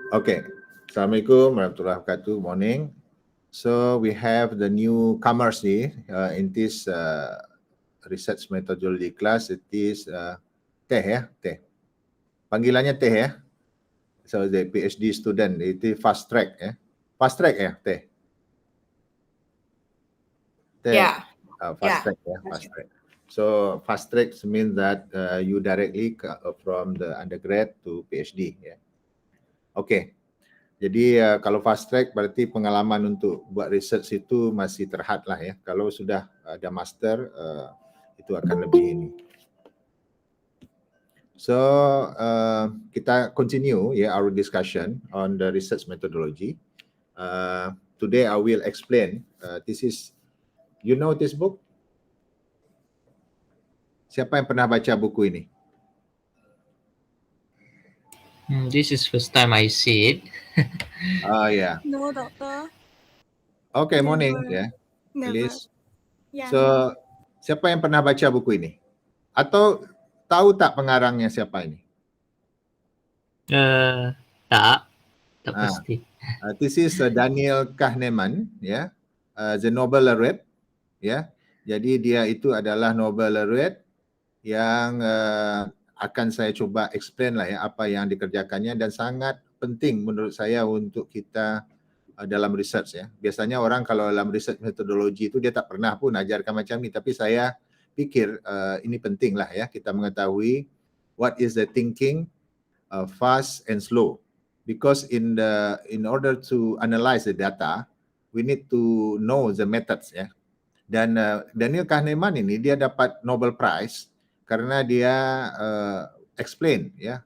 Okay. Assalamualaikum warahmatullahi wabarakatuh. Morning. So we have the newcomers here in this research methodology class. It is Teh ya, Teh. Panggilannya Teh ya. So the PhD student, itu fast track ya. Fast track ya, Teh. Teh. Yeah. Fast track ya, fast track. So fast track means that you directly from the undergrad to PhD ya. Okay. Jadi kalau fast track berarti pengalaman untuk buat research itu masih terhad lah ya. Kalau sudah ada master itu akan lebih ini. So kita continue our discussion on the research methodology. Today I will explain. This is, you know this book? Siapa yang pernah baca buku ini? This is first time I see it. Oh yeah. No, doctor. Okay, Never. morning ya. Never. Please. Yeah. So siapa yang pernah baca buku ini? Atau tahu tak pengarangnya siapa ini? Tak pasti. This is Daniel Kahneman, ya, the Nobel laureate, ya. Jadi dia itu adalah Nobel laureate yang akan saya coba explain lah ya apa yang dikerjakannya, dan sangat penting menurut saya untuk kita dalam research ya. Biasanya orang kalau dalam research metodologi itu dia tak pernah pun ajarkan macam ni, tapi saya pikir ini penting lah ya kita mengetahui what is the thinking fast and slow, because in order to analyze the data we need to know the methods ya. Dan Daniel Kahneman ini dia dapat Nobel Prize karena dia explain ya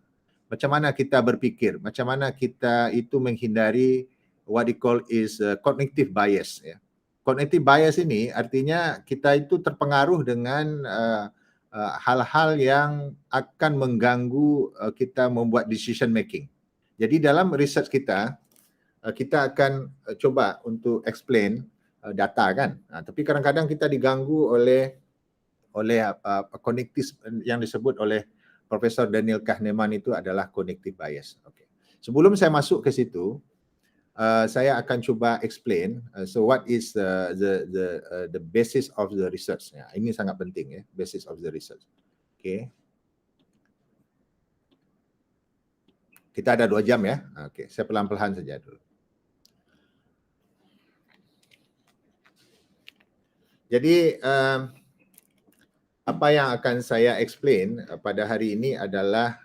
macam mana kita berpikir, macam mana kita itu menghindari what we call is cognitive bias ya. Cognitive bias ini artinya kita itu terpengaruh dengan hal-hal yang akan mengganggu kita membuat decision making. Jadi dalam research kita akan coba untuk explain data kan. Tapi kadang-kadang kita diganggu oleh cognitive yang disebut oleh Profesor Daniel Kahneman itu adalah cognitive bias. Okay. Sebelum saya masuk ke situ, saya akan coba explain so what is the basis of the research. Ya, ini sangat penting ya, basis of the research. Okay. Kita ada 2 jam ya. Okay, saya pelan-pelan saja dulu. Jadi apa yang akan saya explain pada hari ini adalah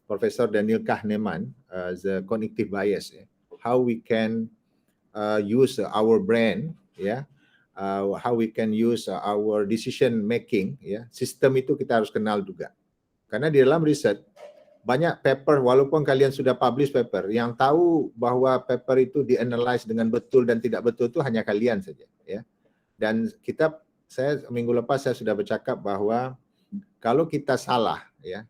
Profesor Daniel Kahneman, the cognitive bias. How we can use our brain, how we can use our decision making. Sistem itu kita harus kenal juga. Karena di dalam riset banyak paper, walaupun kalian sudah publish paper, yang tahu bahwa paper itu dianalyze dengan betul dan tidak betul itu hanya kalian saja. Ya. Dan saya minggu lepas saya sudah bercakap bahwa kalau kita salah ya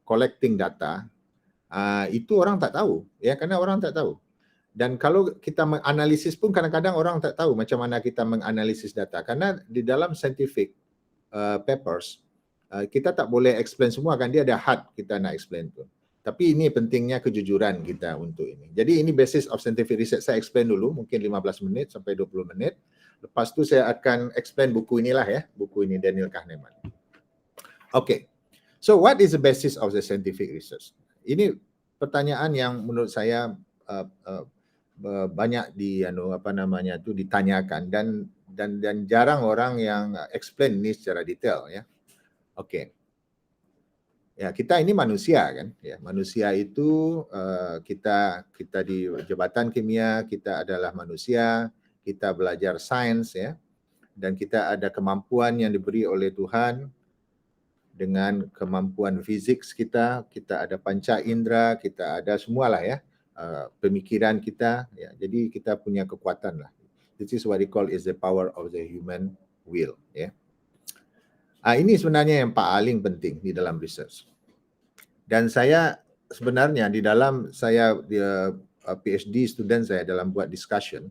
collecting data itu orang tak tahu ya, karena orang tak tahu. Dan kalau kita menganalisis pun kadang-kadang orang tak tahu macam mana kita menganalisis data, karena di dalam scientific papers kita tak boleh explain semua kan, dia ada had kita nak explain tu. Tapi ini pentingnya kejujuran kita untuk ini. Jadi ini basis of scientific research. Saya explain dulu mungkin 15 menit sampai 20 menit. Lepas tu saya akan explain buku inilah ya, buku ini Daniel Kahneman. Okay. So what is the basis of the scientific research? Ini pertanyaan yang menurut saya banyak ditanyakan dan jarang orang yang explain ini secara detail ya. Okay. Ya, kita ini manusia kan, ya. Manusia itu kita di jabatan kimia, kita adalah manusia, kita belajar sains ya. Dan kita ada kemampuan yang diberi oleh Tuhan dengan kemampuan fisik kita ada panca indera, kita ada semualah ya. Pemikiran kita ya. Jadi kita punya kekuatan lah. This is what we call is the power of the human will ya. Ini sebenarnya yang paling penting di dalam research. Dan saya sebenarnya di dalam saya PhD student saya dalam buat discussion,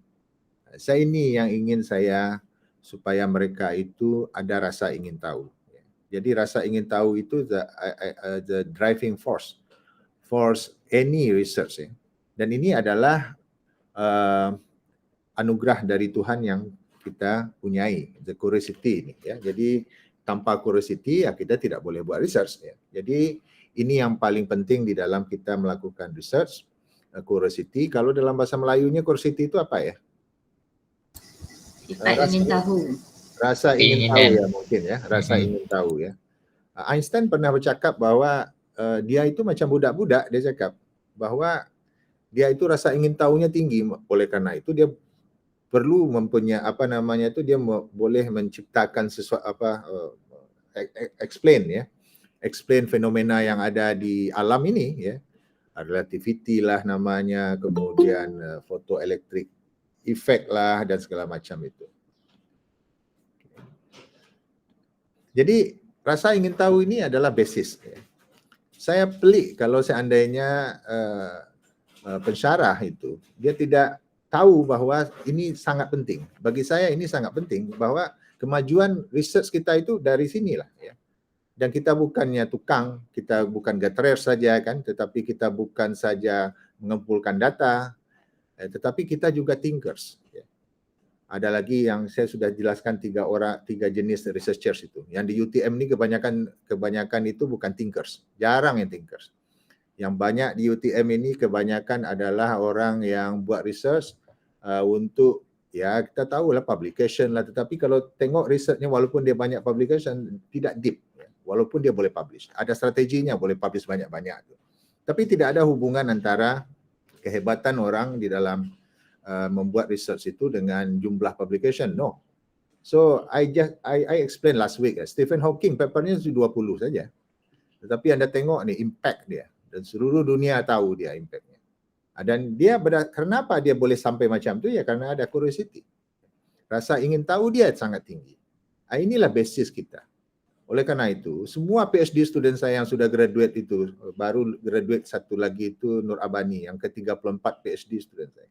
saya ini yang ingin saya supaya mereka itu ada rasa ingin tahu. Jadi rasa ingin tahu itu the driving force any research, ya. Dan ini adalah anugerah dari Tuhan yang kita punyai, the curiosity ini, ya. Jadi tanpa curiosity ya kita tidak boleh buat research, ya. Jadi ini yang paling penting di dalam kita melakukan research, curiosity. Kalau dalam bahasa Melayunya curiosity itu apa ya? Sifat ingin tahu. Rasa ingin tahu ya mungkin ya, rasa ingin tahu ya. Einstein pernah bercakap bahwa dia itu macam budak-budak, dia cakap bahwa dia itu rasa ingin tahunya tinggi, oleh karena itu dia perlu mempunyai dia boleh menciptakan sesuatu explain fenomena yang ada di alam ini, ya. Relativity lah namanya, kemudian photoelectric effect lah dan segala macam itu. Jadi rasa ingin tahu ini adalah basis, ya. Saya pelik kalau seandainya pensyarah itu dia tidak tahu bahwa ini sangat penting. Bagi saya ini sangat penting bahwa kemajuan research kita itu dari sinilah, ya. Dan kita bukannya tukang, kita bukan gaterer saja kan, tetapi kita bukan saja mengumpulkan data, tetapi kita juga thinkers, ya. Ada lagi yang saya sudah jelaskan tiga jenis researchers itu. Yang di UTM ini kebanyakan itu bukan thinkers, jarang yang thinkers. Yang banyak di UTM ini kebanyakan adalah orang yang buat research untuk, ya kita tahu lah publication lah, tetapi kalau tengok researchnya walaupun dia banyak publication tidak deep, ya. Walaupun dia boleh publish, ada strateginya boleh publish banyak-banyak, tapi tidak ada hubungan antara kehebatan orang di dalam membuat research itu dengan jumlah publication. No. So I explain last week, Stephen Hawking papernya 20 saja. Tetapi Anda tengok nih impact dia, dan seluruh dunia tahu dia impactnya. Dan dia kenapa dia boleh sampai macam itu, ya karena ada curiosity. Rasa ingin tahu dia sangat tinggi. Inilah basis kita. Oleh karena itu, semua PhD student saya yang sudah graduate itu, baru graduate satu lagi itu Nur Abani, yang ke-34 PhD student saya.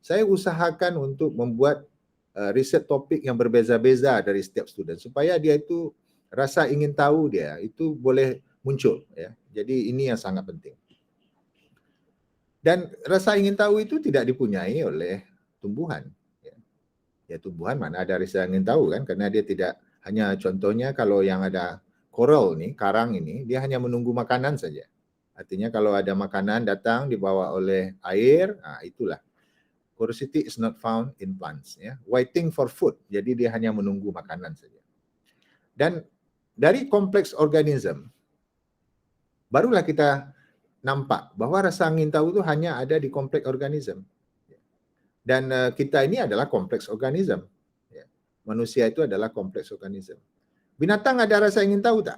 Saya usahakan untuk membuat riset topik yang berbeza-beza dari setiap student supaya dia itu rasa ingin tahu dia itu boleh muncul, ya. Jadi ini yang sangat penting. Dan rasa ingin tahu itu tidak dipunyai oleh tumbuhan, ya. Ya tumbuhan mana ada rasa ingin tahu kan, karena dia tidak hanya, contohnya kalau yang ada coral nih, karang ini, dia hanya menunggu makanan saja. Artinya kalau ada makanan datang dibawa oleh air, itulah. Curiosity is not found in plants, ya. Waiting for food, jadi dia hanya menunggu makanan saja. Dan dari kompleks organisme, barulah kita nampak bahwa rasa ingin tahu itu hanya ada di kompleks organisme. Dan kita ini adalah kompleks organisme. Ya. Manusia itu adalah kompleks organisme. Binatang ada rasa ingin tahu tak?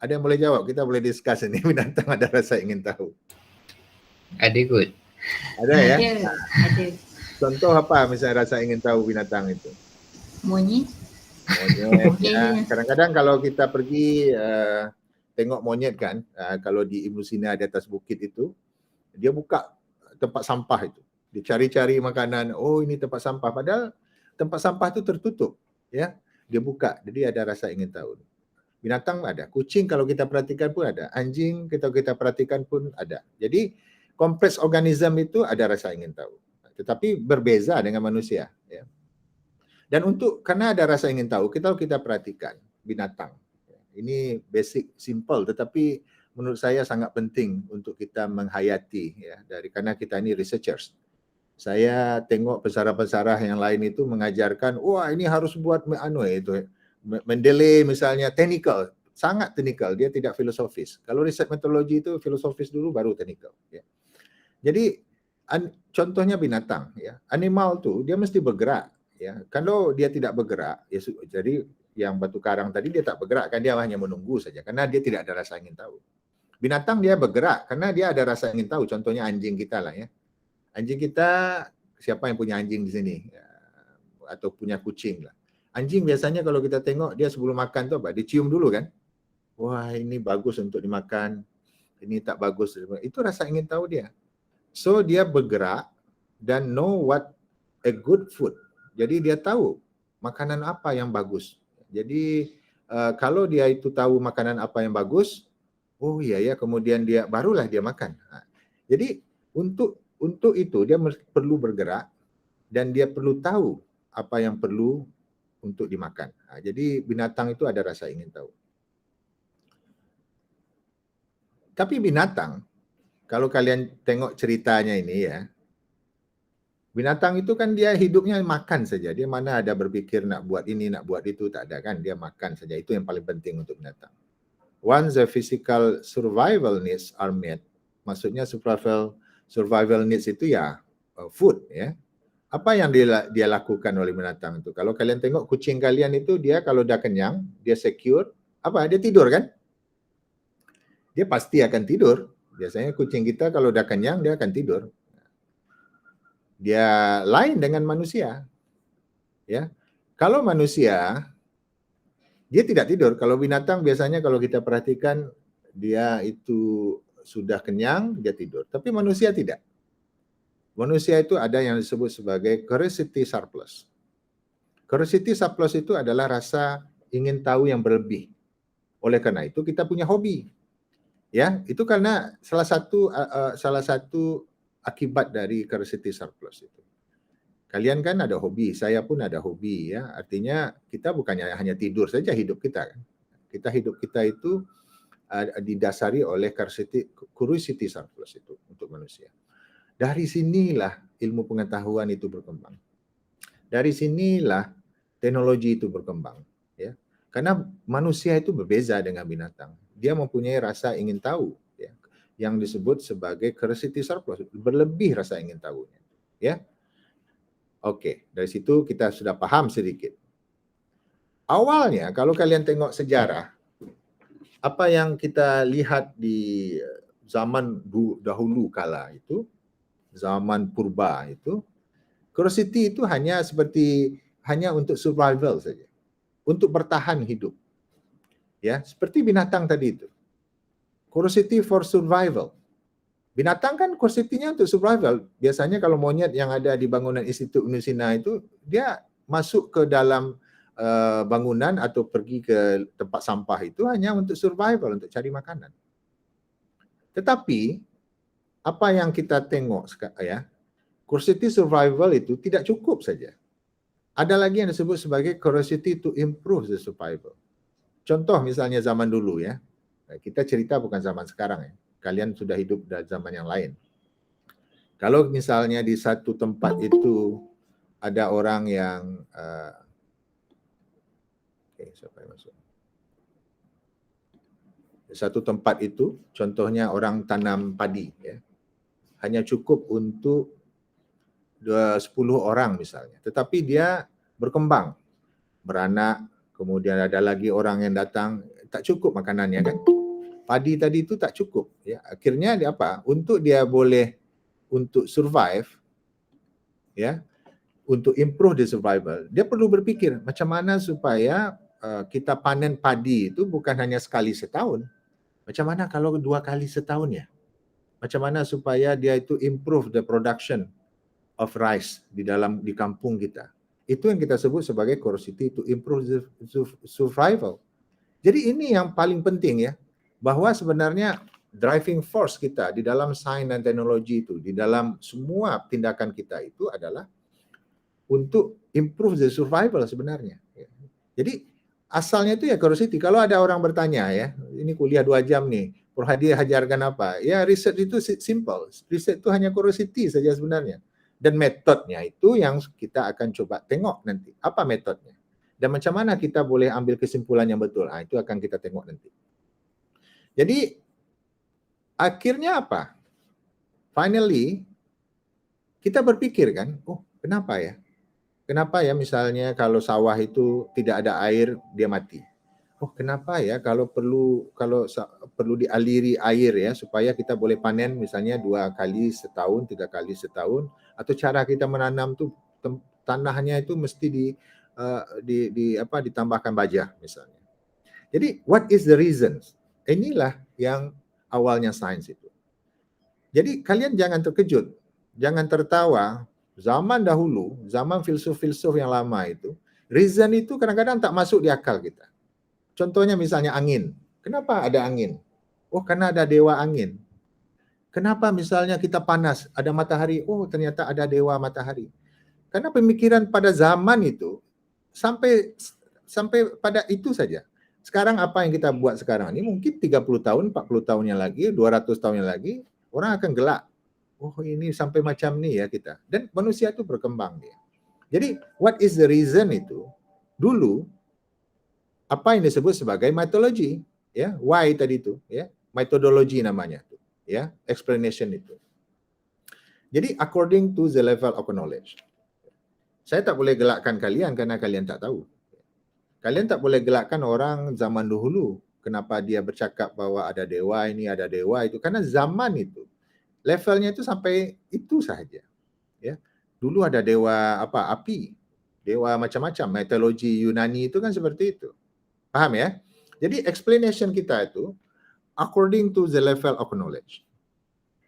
Ada yang boleh jawab? Kita boleh discuss ini. Binatang ada rasa ingin tahu? Ada good. Ada ya? Ada. Contoh apa misalnya rasa ingin tahu binatang itu? Monyet. Monyet. Ya. Kadang-kadang kalau kita pergi tengok monyet kan, kalau di Ibnu Sina di atas bukit itu, dia buka tempat sampah itu. Dia cari-cari makanan, oh ini tempat sampah. Padahal tempat sampah itu tertutup, ya. Dia buka, jadi ada rasa ingin tahu. Binatang ada, kucing kalau kita perhatikan pun ada, anjing kita perhatikan pun ada. Jadi kompleks organisme itu ada rasa ingin tahu, tetapi berbeza dengan manusia, ya. Dan karena ada rasa ingin tahu, kita perhatikan binatang. Ini basic, simple, tetapi menurut saya sangat penting untuk kita menghayati, ya, karena kita ini researchers. Saya tengok pesarah-pesarah yang lain itu mengajarkan, wah ini harus buat Mendeley misalnya, technical, sangat technical, dia tidak filosofis. Kalau riset metodologi itu filosofis dulu baru technical, ya. Jadi contohnya binatang, ya. Animal tuh dia mesti bergerak, ya. Kalau dia tidak bergerak, ya jadi yang batu karang tadi dia tak bergerak kan, dia hanya menunggu saja karena dia tidak ada rasa ingin tahu. Binatang dia bergerak karena dia ada rasa ingin tahu. Contohnya anjing kita lah, ya. Anjing kita, siapa yang punya anjing di sini? Ya, atau punya kucing lah. Anjing biasanya kalau kita tengok dia sebelum makan tuh apa? Dicium dulu kan? Wah, ini bagus untuk dimakan. Ini tak bagus. Itu rasa ingin tahu dia. So dia bergerak dan know what a good food. Jadi dia tahu makanan apa yang bagus. Jadi kalau dia itu tahu makanan apa yang bagus, oh iya ya, kemudian barulah dia makan. Jadi untuk itu dia perlu bergerak dan dia perlu tahu apa yang perlu untuk dimakan. Jadi binatang itu ada rasa ingin tahu. Tapi binatang, kalau kalian tengok ceritanya ini ya, binatang itu kan dia hidupnya makan saja. Dia mana ada berpikir nak buat ini, nak buat itu, tak ada kan. Dia makan saja. Itu yang paling penting untuk binatang. Once the physical survival needs are met, maksudnya survival needs itu ya food ya. Apa yang dia lakukan oleh binatang itu? Kalau kalian tengok kucing kalian itu, dia kalau dah kenyang, dia secure, apa? Dia tidur kan? Dia pasti akan tidur. Biasanya kucing kita kalau dah kenyang, dia akan tidur. Dia lain dengan manusia. Ya. Kalau manusia, dia tidak tidur. Kalau binatang biasanya kalau kita perhatikan, dia itu sudah kenyang, dia tidur. Tapi manusia tidak. Manusia itu ada yang disebut sebagai curiosity surplus. Curiosity surplus itu adalah rasa ingin tahu yang berlebih. Oleh karena itu kita punya hobi. Ya, itu karena salah satu akibat dari curiosity surplus itu. Kalian kan ada hobi, saya pun ada hobi ya. Artinya kita bukannya hanya tidur saja hidup kita kan. Hidup kita itu didasari oleh curiosity surplus itu untuk manusia. Dari sinilah ilmu pengetahuan itu berkembang. Dari sinilah teknologi itu berkembang ya. Karena manusia itu berbeda dengan binatang. Dia mempunyai rasa ingin tahu ya, yang disebut sebagai curiosity surplus, berlebih rasa ingin tahunya ya. Oke, dari situ kita sudah paham sedikit. Awalnya kalau kalian tengok sejarah, apa yang kita lihat di zaman dahulu kala itu, zaman purba itu, curiosity itu hanya untuk survival saja, untuk bertahan hidup. Ya, seperti binatang tadi itu. Curiosity for survival. Binatang kan curiosity-nya untuk survival. Biasanya kalau monyet yang ada di bangunan Institut Nusina itu, dia masuk ke dalam bangunan atau pergi ke tempat sampah itu hanya untuk survival, untuk cari makanan. Tetapi apa yang kita tengok ya, curiosity survival itu tidak cukup saja. Ada lagi yang disebut sebagai curiosity to improve the survival. Contoh misalnya zaman dulu ya, kita cerita bukan zaman sekarang ya. Kalian sudah hidup dalam zaman yang lain. Kalau misalnya di satu tempat itu ada orang yang siapa yang masuk? Di satu tempat itu, contohnya orang tanam padi ya. Hanya cukup untuk 10 orang misalnya. Tetapi dia berkembang, beranak, kemudian ada lagi orang yang datang, tak cukup makanannya kan. Padi tadi itu tak cukup ya. Akhirnya dia apa? Untuk dia boleh untuk survive ya, untuk improve the survival, dia perlu berpikir macam mana supaya kita panen padi itu bukan hanya sekali setahun. Macam mana kalau 2 kali setahun ya? Macam mana supaya dia itu improve the production of rice di kampung kita. Itu yang kita sebut sebagai curiosity to improve the survival. Jadi ini yang paling penting ya, bahwa sebenarnya driving force kita di dalam sains dan teknologi itu, di dalam semua tindakan kita itu adalah untuk improve the survival sebenarnya. Jadi asalnya itu ya curiosity. Kalau ada orang bertanya ya, ini kuliah 2 jam nih, Prof. Hadi ajarkan apa? Ya riset itu simple. Riset itu hanya curiosity saja sebenarnya. Dan metodenya itu yang kita akan coba tengok nanti. Apa metodenya? Dan macam mana kita boleh ambil kesimpulan yang betul? Itu akan kita tengok nanti. Jadi akhirnya apa? Finally kita berpikir kan, oh kenapa ya? Kenapa ya misalnya kalau sawah itu tidak ada air dia mati? Oh kenapa ya kalau perlu dialiri air ya supaya kita boleh panen misalnya 2 kali setahun, 3 kali setahun, atau cara kita menanam tuh tanahnya itu mesti ditambahkan baja misalnya. Jadi what is the reasons? Inilah yang awalnya sains itu. Jadi kalian jangan terkejut, jangan tertawa. Zaman dahulu, zaman filsuf-filsuf yang lama itu, reason itu kadang-kadang tak masuk di akal kita. Contohnya misalnya angin. Kenapa ada angin? Oh, karena ada dewa angin. Kenapa misalnya kita panas, ada matahari? Oh, ternyata ada dewa matahari. Karena pemikiran pada zaman itu sampai pada itu saja. Sekarang apa yang kita buat sekarang ini mungkin 30 tahun, 40 tahun yang lagi, 200 tahun yang lagi, orang akan gelak. Oh, ini sampai macam ni ya kita. Dan manusia itu berkembang dia. Jadi, what is the reason itu? Dulu apa yang disebut sebagai mythology, ya, why tadi itu, ya, methodology namanya, ya, explanation itu. Jadi according to the level of knowledge. Saya tak boleh gelakkan kalian karena kalian tak tahu. Kalian tak boleh gelakkan orang zaman dahulu. Kenapa dia bercakap bahwa ada dewa ini, ada dewa itu? Karena zaman itu levelnya itu sampai itu sahaja. Ya, dulu ada dewa apa? Api, dewa macam-macam. Mitologi Yunani itu kan seperti itu. Paham ya? Jadi explanation kita itu according to the level of knowledge.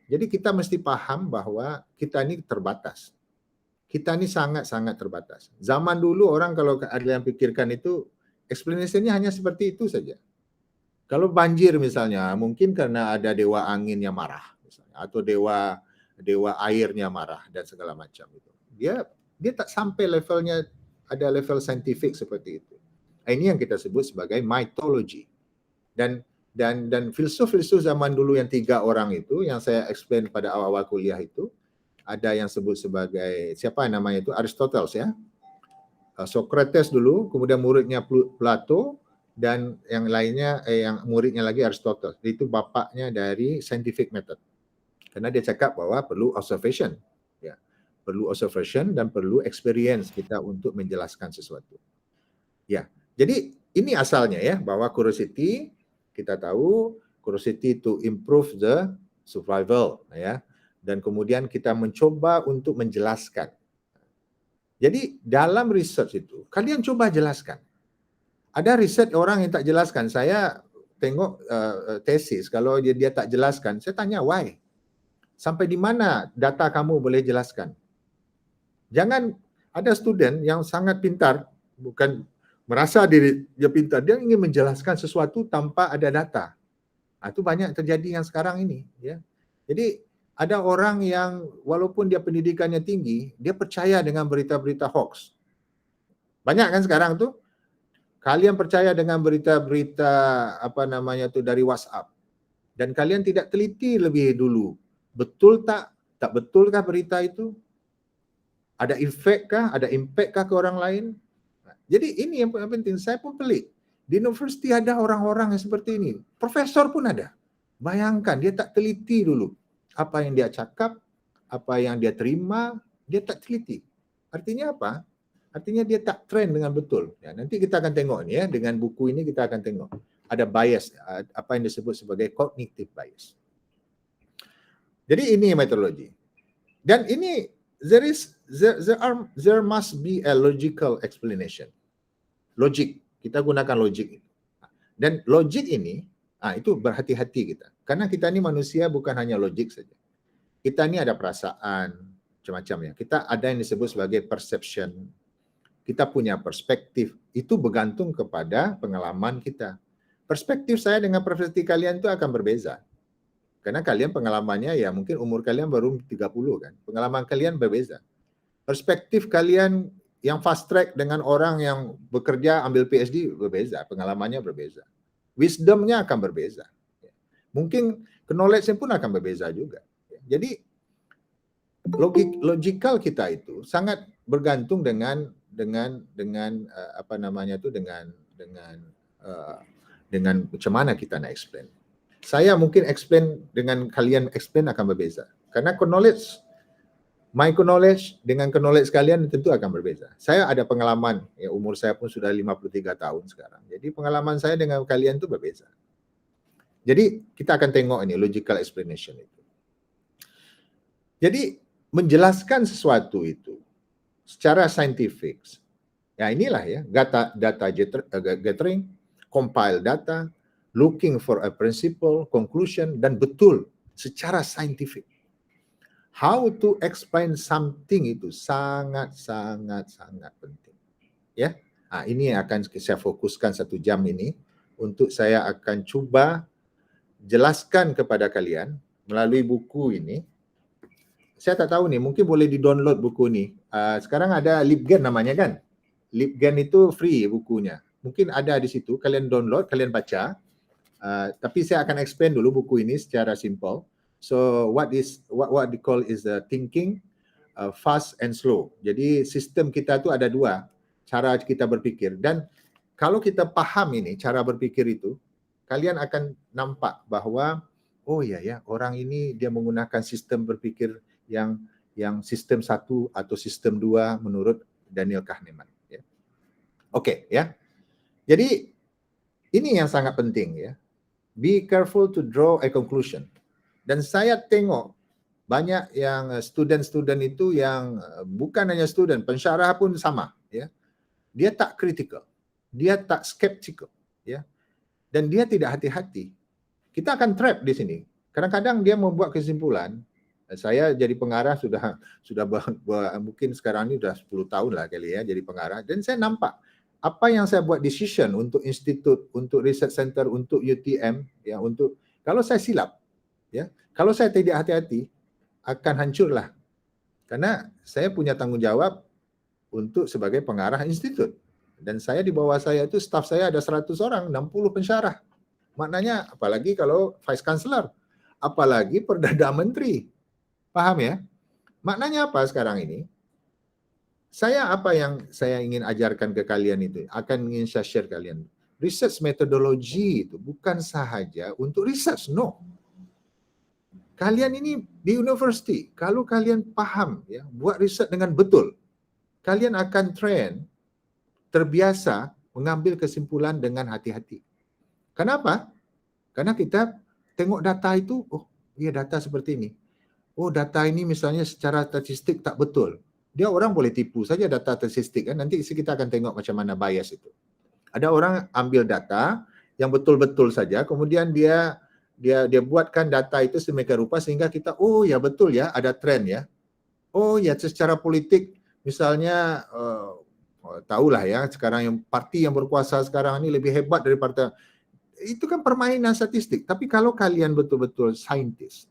Jadi kita mesti paham bahwa kita ini terbatas. Kita ini sangat-sangat terbatas. Zaman dulu orang kalau ada yang pikirkan itu explanation-nya hanya seperti itu saja. Kalau banjir misalnya, mungkin karena ada dewa angin yang marah misalnya, atau dewa airnya marah dan segala macam itu. Dia tak sampai levelnya, ada level saintifik seperti itu. Ini yang kita sebut sebagai mythology. Dan filsuf-filsuf zaman dulu yang 3 orang itu, yang saya explain pada awal-awal kuliah itu, ada yang sebut sebagai, siapa namanya itu? Aristoteles ya. Socrates dulu, kemudian muridnya Plato, dan yang lainnya, yang muridnya lagi Aristoteles. Itu bapaknya dari scientific method. Karena dia cakap bahwa perlu observation. Ya. Perlu observation dan perlu experience kita untuk menjelaskan sesuatu. Ya. Jadi ini asalnya ya, bahwa curiosity, kita tahu curiosity to improve the survival ya, dan kemudian kita mencoba untuk menjelaskan. Jadi dalam research itu, kalian coba jelaskan. Ada riset orang yang tak jelaskan. Saya tengok tesis, kalau dia tak jelaskan, saya tanya why? Sampai di mana data kamu boleh jelaskan? Jangan ada student yang sangat pintar, bukan merasa diri dia pintar, dia ingin menjelaskan sesuatu tanpa ada data. Itu banyak terjadi yang sekarang ini. Ya. Jadi ada orang yang walaupun dia pendidikannya tinggi, dia percaya dengan berita-berita hoax. Banyak kan sekarang tuh? Kalian percaya dengan berita-berita apa namanya tuh dari WhatsApp. Dan kalian tidak teliti lebih dulu. Betul tak? Tak betulkah berita itu? Ada efek kah? Ada impact kah ke orang lain? Jadi ini yang penting, saya pun pelik. Di universiti ada orang-orang yang seperti ini. Profesor pun ada. Bayangkan, dia tak teliti dulu. Apa yang dia cakap, apa yang dia terima, dia tak teliti. Artinya apa? Artinya dia tak train dengan betul. Ya, nanti kita akan tengok ini ya, dengan buku ini kita akan tengok. Ada bias, apa yang disebut sebagai cognitive bias. Jadi ini metodologi. Dan ini there must be a logical explanation. Logik, kita gunakan logik. Dan logik ini, itu berhati-hati kita. Karena kita ini manusia bukan hanya logik saja. Kita ini ada perasaan, macam-macam ya. Kita ada yang disebut sebagai perception. Kita punya perspektif. Itu bergantung kepada pengalaman kita. Perspektif saya dengan perspektif kalian itu akan berbeza. Karena kalian pengalamannya ya mungkin umur kalian baru 30 kan. Pengalaman kalian berbeza. Perspektif kalian yang fast track dengan orang yang bekerja ambil PhD berbeza, pengalamannya berbeza. Wisdomnya akan berbeza. Mungkin knowledge-nya pun akan berbeza juga. Jadi logikal kita itu sangat bergantung dengan apa namanya itu dengan macam mana kita nak explain. Saya mungkin explain dengan kalian explain akan berbeza. Karena knowledge, my knowledge dengan knowledge kalian tentu akan berbeza. Saya ada pengalaman, ya umur saya pun sudah 53 tahun sekarang. Jadi pengalaman saya dengan kalian itu berbeza. Jadi kita akan tengok ini logical explanation itu. Jadi menjelaskan sesuatu itu secara saintifik. Ya inilah ya, data gathering, compile data, looking for a principle, conclusion, dan betul secara saintifik. How to explain something itu sangat penting. Ya, ini yang akan saya fokuskan 1 jam ini untuk saya akan cuba jelaskan kepada kalian melalui buku ini. Saya tak tahu nih, mungkin boleh di-download buku ini. Sekarang ada LibGen namanya kan? LibGen itu free bukunya. Mungkin ada di situ, kalian download, kalian baca. Tapi saya akan explain dulu buku ini secara simple. So what they call is the thinking fast and slow. Jadi sistem kita tu ada dua cara kita berpikir, dan kalau kita paham ini cara berpikir itu, kalian akan nampak bahwa oh ya orang ini dia menggunakan sistem berpikir yang sistem 1 atau sistem 2 menurut Daniel Kahneman ya. Okey ya. Jadi ini yang sangat penting ya. Be careful to draw a conclusion. Dan saya tengok banyak yang student itu yang bukan hanya student, pensyarah pun sama ya. Dia tak critical, dia tak skeptical ya. Dan dia tidak hati-hati. Kita akan trap di sini. Kadang-kadang dia membuat kesimpulan. Saya jadi pengarah sudah mungkin sekarang ini sudah 10 tahun lah kali ya jadi pengarah, dan saya nampak apa yang saya buat decision untuk institut, untuk research center, untuk UTM ya, untuk kalau saya silap ya, kalau saya tidak hati-hati akan hancurlah. Karena saya punya tanggung jawab untuk sebagai pengarah institut. Dan saya di bawah saya itu staf saya ada 100 orang, 60 pensyarah. Maknanya apalagi kalau vice chancellor, apalagi perdana menteri. Paham ya? Maknanya apa sekarang ini? Apa yang saya ingin ajarkan ke kalian itu, akan ingin saya share kalian. Research methodology itu bukan sahaja untuk research, no. Kalian ini di university, kalau kalian paham ya, buat riset dengan betul, kalian akan terbiasa mengambil kesimpulan dengan hati-hati. Kenapa? Karena kita tengok data itu, oh iya data seperti ini. Oh data ini misalnya secara statistik tak betul. Dia orang boleh tipu saja data statistik kan, nanti kita akan tengok macam mana bias itu. Ada orang ambil data yang betul-betul saja, kemudian dia buatkan data itu sedemikian rupa sehingga kita oh ya betul ya ada trend ya. Oh ya secara politik misalnya tahulah ya sekarang yang parti yang berkuasa sekarang ini lebih hebat dari partai. Itu kan permainan statistik. Tapi kalau kalian betul-betul saintis,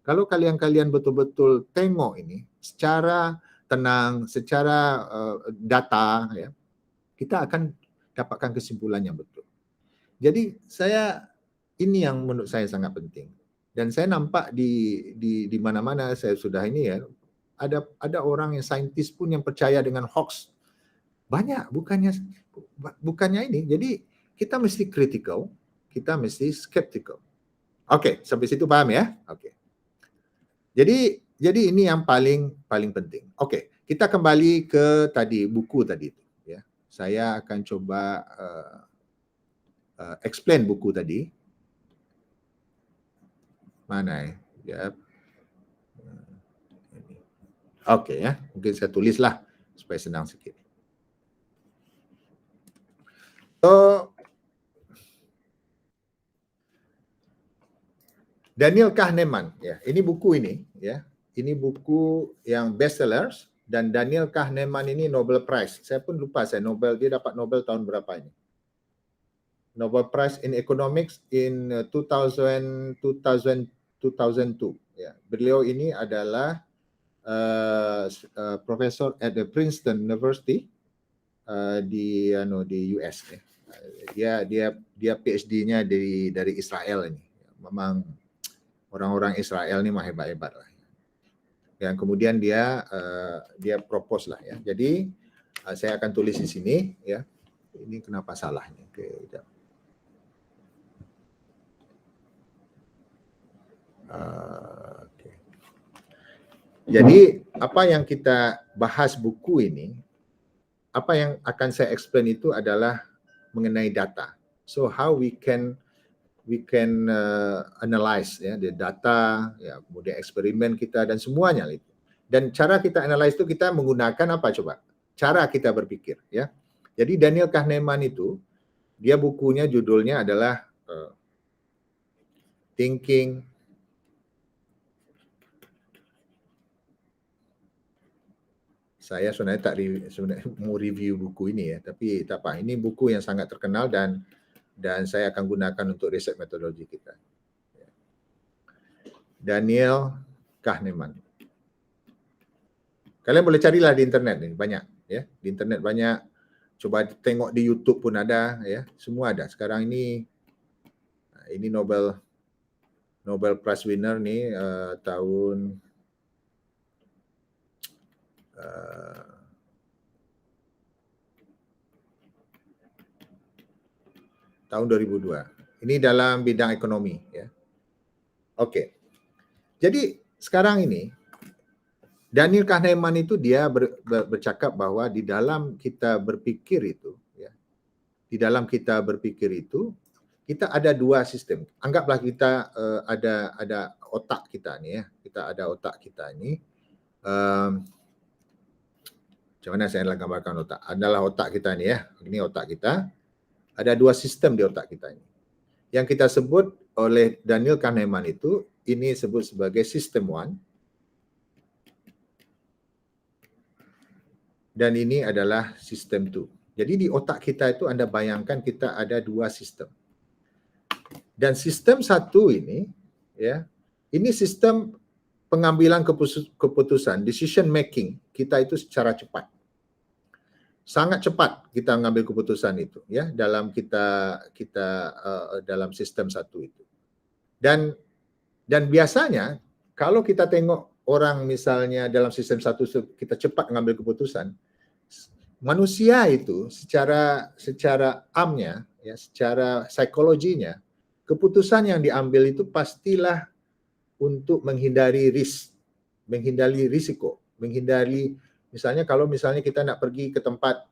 kalau kalian betul-betul tengok ini secara tenang, secara data ya, kita akan dapatkan kesimpulan yang betul. Jadi ini yang menurut saya sangat penting. Dan saya nampak di mana-mana saya sudah ini ya, ada orang yang saintis pun yang percaya dengan hoax. Banyak, bukannya ini. Jadi kita mesti critical, kita mesti skeptical. Oke, sampai situ paham ya? Oke. Jadi ini yang paling penting. Oke, kita kembali ke tadi buku tadi itu ya. Saya akan coba explain buku tadi. Mana ya? Oke ya, mungkin saya tulislah supaya senang sikit. So, Daniel Kahneman ya, ini buku ini ya. Ini buku yang bestsellers, dan Daniel Kahneman ini Nobel Prize. Saya pun lupa dia dapat Nobel tahun berapa ini. Nobel Prize in Economics in 2002 ya. Beliau ini adalah profesor at the Princeton University di US ya. Dia PhD-nya dari Israel ini. Memang orang-orang Israel ini mah hebat-hebat lah. Yang kemudian dia propose lah ya. Jadi saya akan tulis di sini ya. Ini kenapa salahnya? Oke, okay. Jadi apa yang kita bahas buku ini, apa yang akan saya explain itu adalah mengenai data. So how we can analyze ya the data ya, kemudian eksperimen kita dan semuanya itu. Dan cara kita analyze itu kita menggunakan apa coba? Cara kita berpikir ya. Jadi Daniel Kahneman itu dia bukunya judulnya adalah Thinking saya sebenarnya mau review buku ini ya, tapi tak apa. Ini buku yang sangat terkenal dan dan saya akan gunakan untuk riset metodologi kita. Daniel Kahneman. Kalian boleh carilah di internet nih, banyak ya. Di internet banyak. Coba tengok di YouTube pun ada ya. Semua ada. Sekarang ini Nobel Prize winner nih tahun 2002. Ini dalam bidang ekonomi ya. Oke. Jadi sekarang ini Daniel Kahneman itu dia bercakap bahwa di dalam kita berpikir itu ya. Di dalam kita berpikir itu kita ada dua sistem. Anggaplah kita ada otak kita nih ya. Kita ada otak kita ini. Macam mana saya gambarkan otak? Adalah otak kita nih ya. Ini otak kita. Ada dua sistem di otak kita ini. Yang kita sebut oleh Daniel Kahneman itu ini sebut sebagai sistem 1. Dan ini adalah sistem 2. Jadi di otak kita itu Anda bayangkan kita ada dua sistem. Dan sistem 1 ini ya, ini sistem pengambilan keputusan, decision making kita itu secara cepat. Sangat cepat kita mengambil keputusan itu ya dalam kita dalam sistem 1 itu. Dan biasanya kalau kita tengok orang misalnya dalam sistem 1 kita cepat mengambil keputusan, manusia itu secara amnya ya, secara psikologinya, keputusan yang diambil itu pastilah untuk menghindari risiko, menghindari misalnya kalau misalnya kita nak pergi ke tempat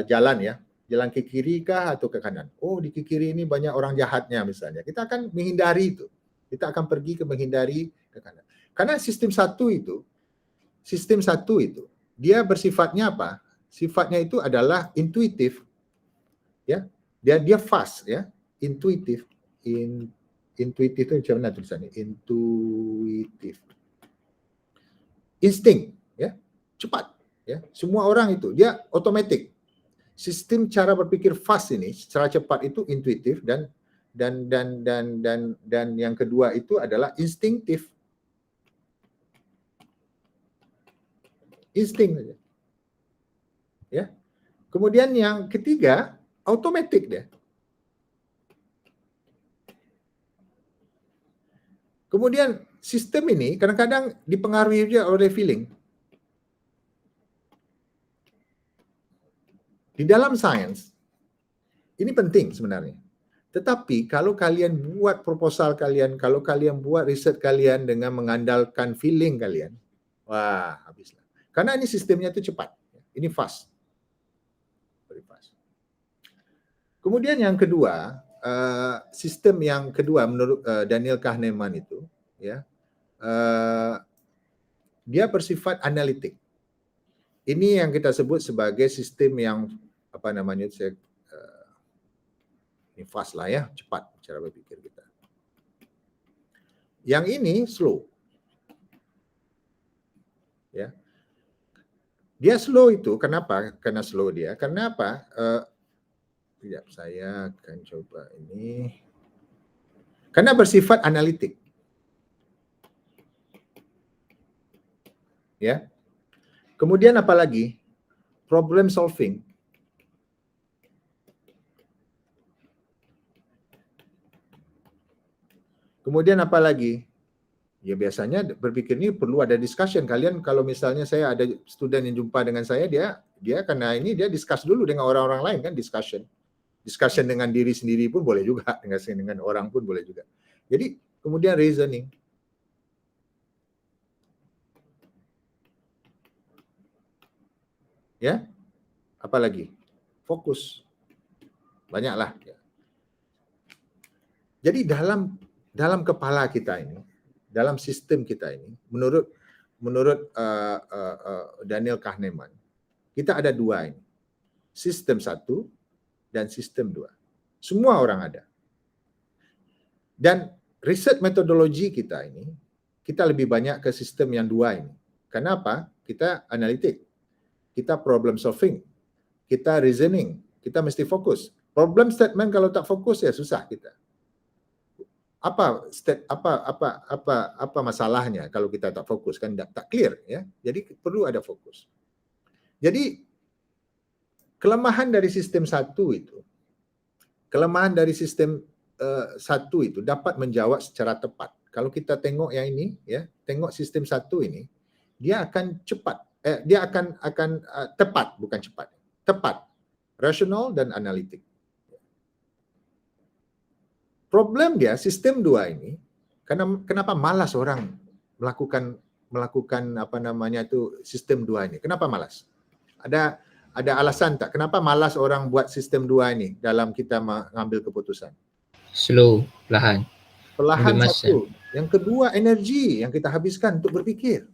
jalan ya, jalan ke kiri kah atau ke kanan. Oh, di kiri ini banyak orang jahatnya misalnya. Kita akan menghindari itu. Kita akan pergi ke menghindari ke kanan. Karena sistem 1 itu dia bersifatnya apa? Sifatnya itu adalah intuitif. Ya. Dia fast ya, intuitif. Intuitif itu macam mana tulisannya? Intuitif. Insting ya, cepat ya. Semua orang itu dia otomatis. Sistem cara berpikir fast ini secara cepat itu intuitif dan yang kedua itu adalah instinktif. Insting saja. Ya. Kemudian yang ketiga, automatic dia. Kemudian sistem ini kadang-kadang dipengaruhi juga oleh feeling. Di dalam sains, ini penting sebenarnya. Tetapi kalau kalian buat proposal kalian, kalau kalian buat riset kalian dengan mengandalkan feeling kalian, wah habislah. Karena ini sistemnya itu cepat. Ini fast. Very fast. Kemudian yang kedua, sistem yang kedua menurut Daniel Kahneman itu, ya, dia bersifat analitik. Ini yang kita sebut sebagai sistem yang apa namanya? Ini fast lah ya, cepat cara berpikir kita. Yang ini slow. Ya. Dia slow itu kenapa? Karena slow dia. Karena apa? Tidak, saya akan coba ini. Karena bersifat analitik. Ya. Kemudian apa lagi? Problem solving. Kemudian apa lagi? Ya biasanya berpikir ini perlu ada discussion. Kalian kalau misalnya saya ada student yang jumpa dengan saya, dia karena ini dia discuss dulu dengan orang-orang lain kan, discussion. Discussion dengan diri sendiri pun boleh juga, dengan orang pun boleh juga. Jadi kemudian reasoning. Ya. Apa lagi? Fokus. Banyaklah. Ya. Jadi dalam kepala kita ini, dalam sistem kita ini, menurut Daniel Kahneman, kita ada dua ini. Sistem 1 dan sistem 2. Semua orang ada. Dan riset metodologi kita ini, kita lebih banyak ke sistem yang 2 ini. Kenapa? Kita analitik, kita problem solving, kita reasoning, kita mesti fokus. Problem statement kalau tak fokus ya susah kita. Apa masalahnya kalau kita tak fokus, kan tak clear ya. Jadi perlu ada fokus. Jadi kelemahan dari sistem satu itu dapat menjawab secara tepat. Kalau kita tengok yang ini ya, tengok sistem satu ini, dia akan cepat, dia akan tepat, bukan cepat, tepat, rasional dan analitik. Problem dia sistem 2 ini, kenapa malas orang melakukan sistem 2 ini? Kenapa malas? Ada alasan tak? Kenapa malas orang buat sistem 2 ini dalam kita mengambil keputusan? Slow, perlahan. Perlahan Ambil masa. satu. Yang kedua, energi yang kita habiskan untuk berfikir.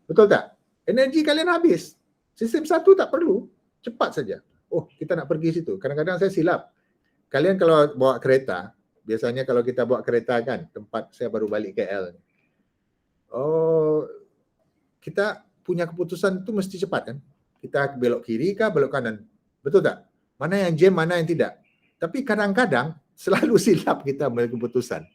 Betul tak? Energi kalian habis. Sistem 1 tak perlu. Cepat saja. Oh, kita nak pergi situ. Kadang-kadang saya silap. Kalian kalau bawa kereta, biasanya kalau kita bawa kereta kan, tempat saya baru balik KL. Oh, kita punya keputusan itu mesti cepat kan? Kita belok kiri kah, belok kanan? Betul tak? Mana yang jam, mana yang tidak? Tapi kadang-kadang selalu silap kita mengambil keputusan.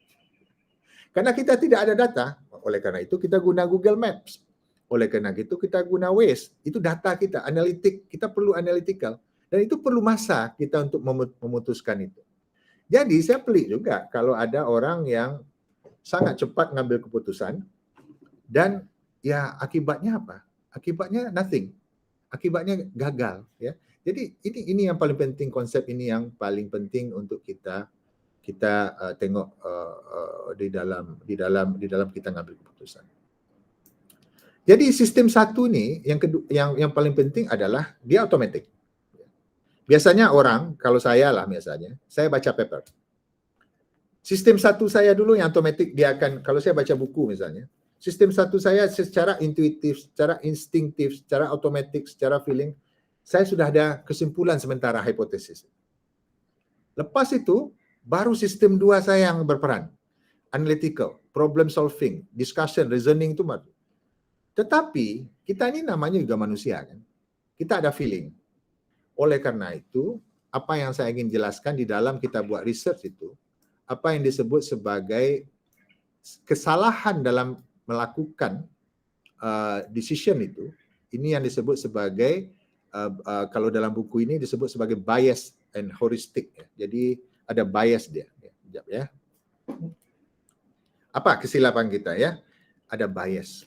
Karena kita tidak ada data, oleh karena itu kita guna Google Maps. Oleh karena itu kita guna Waze. Itu data kita, analitik, kita perlu analytical. Dan itu perlu masa kita untuk memutuskan itu. Jadi saya pelik juga kalau ada orang yang sangat cepat mengambil keputusan dan ya akibatnya apa? Akibatnya nothing. Akibatnya gagal ya. Jadi ini yang paling penting, konsep ini yang paling penting untuk kita tengok di dalam kita ngambil keputusan. Jadi sistem satu ni yang paling penting adalah dia otomatis. Biasanya orang, kalau saya lah biasanya, saya baca paper. Sistem satu saya dulu yang otomatis dia akan, kalau saya baca buku misalnya, sistem satu saya secara intuitif, secara instinktif, secara otomatis, secara feeling, saya sudah ada kesimpulan sementara hipotesis. Lepas itu, baru sistem 2 saya yang berperan. Analytical, problem solving, discussion, reasoning itu baru. Tetapi, kita ini namanya juga manusia kan. Kita ada feeling. Oleh karena itu, apa yang saya ingin jelaskan di dalam kita buat research itu, apa yang disebut sebagai kesalahan dalam melakukan decision itu, ini yang disebut sebagai, kalau dalam buku ini disebut sebagai bias and heuristic. Jadi ada bias dia. Sekejap ya. Apa kesilapan kita ya? Ada bias.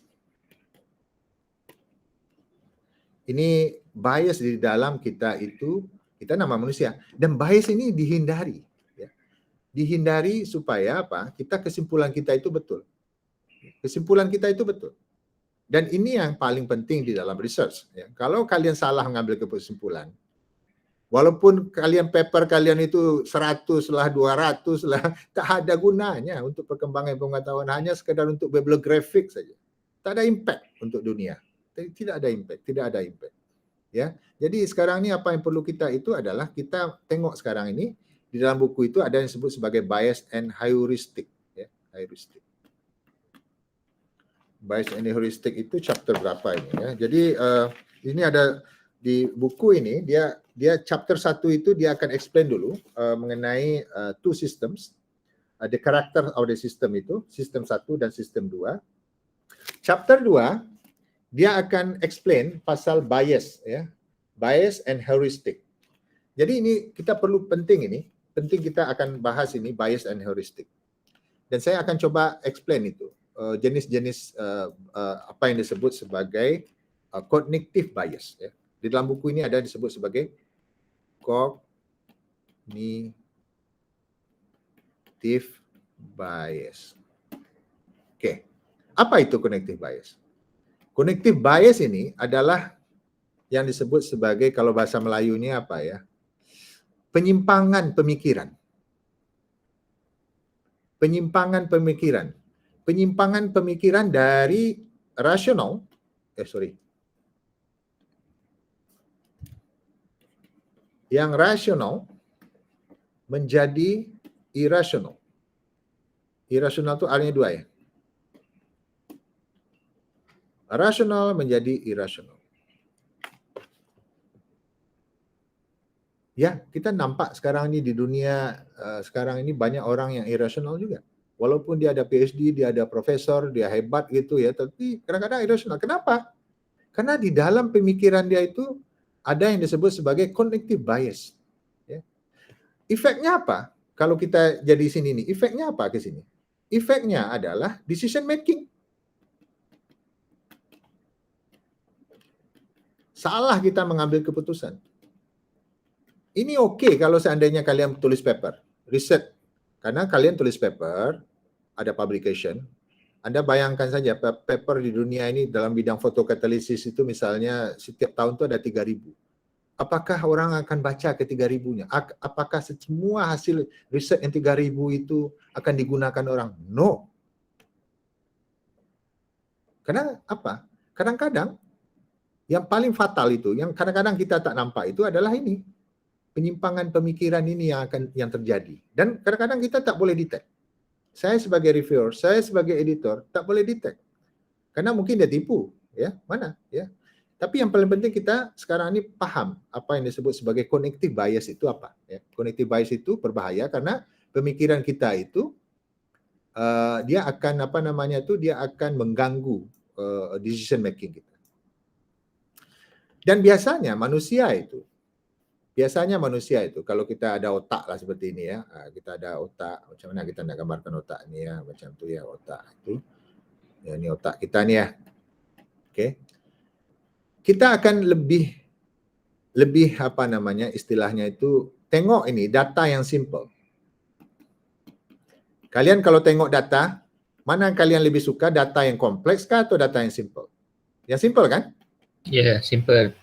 Ini bias di dalam kita itu, kita nama manusia. Dan bias ini dihindari. Ya. Dihindari supaya apa? Kesimpulan kita itu betul. Kesimpulan kita itu betul. Dan ini yang paling penting di dalam research. Ya. Kalau kalian salah mengambil kesimpulan, walaupun paper kalian itu 100 lah, 200 lah, tak ada gunanya untuk perkembangan pengetahuan, hanya sekadar untuk bibliographic saja. Tak ada impact untuk dunia. Tidak ada impact. Ya. Jadi sekarang ni apa yang perlu kita itu adalah kita tengok sekarang ini di dalam buku itu ada yang disebut sebagai bias and heuristic, ya, heuristic. Bias and heuristic itu chapter berapa ini ya. Jadi ini ada di buku ini dia chapter 1 itu dia akan explain dulu mengenai two systems, the character of the system itu, sistem 1 dan sistem 2. Chapter 2 dia akan explain pasal bias ya. Bias and heuristic. Jadi ini kita perlu penting kita akan bahas ini bias and heuristic. Dan saya akan coba explain itu jenis-jenis apa yang disebut sebagai cognitive bias ya. Di dalam buku ini ada disebut sebagai cognitive bias. Oke. Apa itu cognitive bias? Cognitive bias ini adalah yang disebut sebagai, kalau bahasa Melayunya apa ya? Penyimpangan pemikiran. Penyimpangan pemikiran dari rasional, yang rasional menjadi irasional. Irasional itu artinya 2 ya. Rasional menjadi irasional. Ya, kita nampak sekarang ini di dunia sekarang ini banyak orang yang irasional juga. Walaupun dia ada PhD, dia ada profesor, dia hebat gitu ya, tapi kadang-kadang irasional. Kenapa? Karena di dalam pemikiran dia itu ada yang disebut sebagai cognitive bias. Ya. Efeknya apa? Kalau kita jadi sini nih, efeknya apa ke sini? Efeknya adalah decision making. Salah kita mengambil keputusan. Ini oke kalau seandainya kalian tulis paper, riset. Karena kalian tulis paper, ada publication. Anda bayangkan saja paper di dunia ini dalam bidang fotokatalisis itu misalnya setiap tahun itu ada 3.000. Apakah orang akan baca ke 3.000-nya? Apakah semua hasil riset yang 3.000 itu akan digunakan orang? No. Karena apa? Kadang-kadang yang paling fatal itu, yang kadang-kadang kita tak nampak itu adalah ini. Penyimpangan pemikiran ini yang terjadi. Dan kadang-kadang kita tak boleh detect. Saya sebagai reviewer, saya sebagai editor tak boleh detect. Karena mungkin dia tipu, ya. Mana, ya. Tapi yang paling penting kita sekarang ini paham apa yang disebut sebagai cognitive bias itu apa, ya. Cognitive bias itu berbahaya karena pemikiran kita itu dia akan dia akan mengganggu decision making kita. Dan biasanya manusia itu kalau kita ada otak lah seperti ini ya, kita ada otak, macam mana kita nak gambarkan otak ini ya, macam tu ya otak itu. Ya, ini otak kita nih ya. Okey. Kita akan lebih istilahnya itu tengok ini data yang simple. Kalian kalau tengok data, mana kalian lebih suka, data yang kompleks kah atau data yang simple? Yang simple kan? Ya, simple.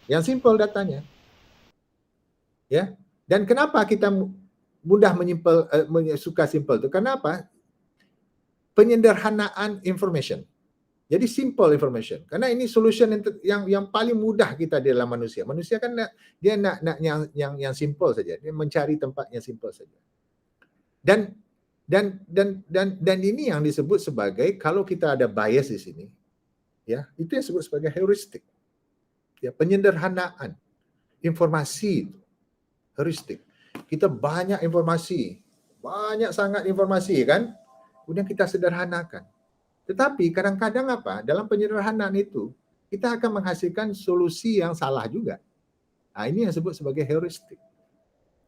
Yang simple datanya. Ya. Dan kenapa kita mudah suka simple itu? Kenapa? Penyederhanaan information. Jadi simple information. Karena ini solution yang paling mudah kita di dalam manusia. Manusia kan dia nak yang simple saja. Dia mencari tempat yang simple saja. Dan ini yang disebut sebagai, kalau kita ada bias di sini, ya, itu yang disebut sebagai heuristik. Ya, penyederhanaan informasi itu. Heuristik. Kita banyak informasi, banyak sangat informasi kan, kemudian kita sederhanakan. Tetapi kadang-kadang apa, dalam penyederhanaan itu kita akan menghasilkan solusi yang salah juga. Nah, ini yang disebut sebagai heuristik.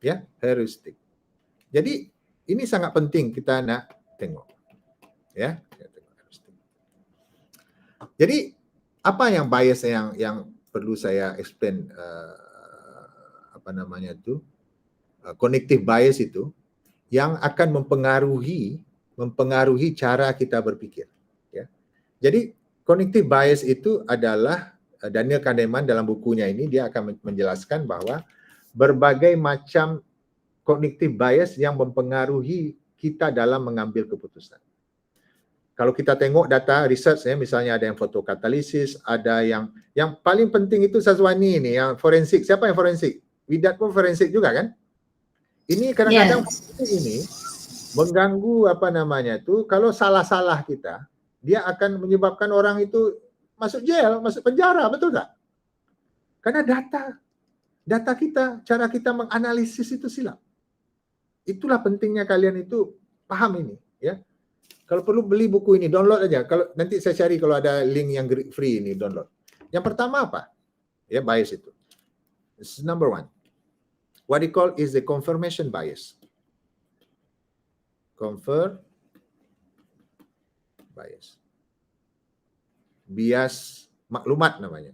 Ya, heuristik. Jadi ini sangat penting kita nak tengok. Ya, jadi apa yang bias yang perlu saya explain cognitive bias itu yang akan mempengaruhi cara kita berpikir, ya. Jadi cognitive bias itu adalah Daniel Kahneman dalam bukunya ini dia akan menjelaskan bahwa berbagai macam cognitive bias yang mempengaruhi kita dalam mengambil keputusan. Kalau kita tengok data research ya, misalnya ada yang fotokatalisis, ada yang paling penting itu Sazwani ini yang forensik. Siapa yang forensik? Widat pun forensik juga kan? Ini kadang-kadang ini mengganggu kalau salah-salah kita, dia akan menyebabkan orang itu masuk jail, masuk penjara, betul tak? Karena data kita, cara kita menganalisis itu silap. Itulah pentingnya kalian itu paham ini, ya. Kalau perlu beli buku ini, download aja. Kalau nanti saya cari kalau ada link yang free ini, download. Yang pertama apa? Ya, bias itu. This is number one. What we call is the confirmation bias. Bias. Bias maklumat namanya.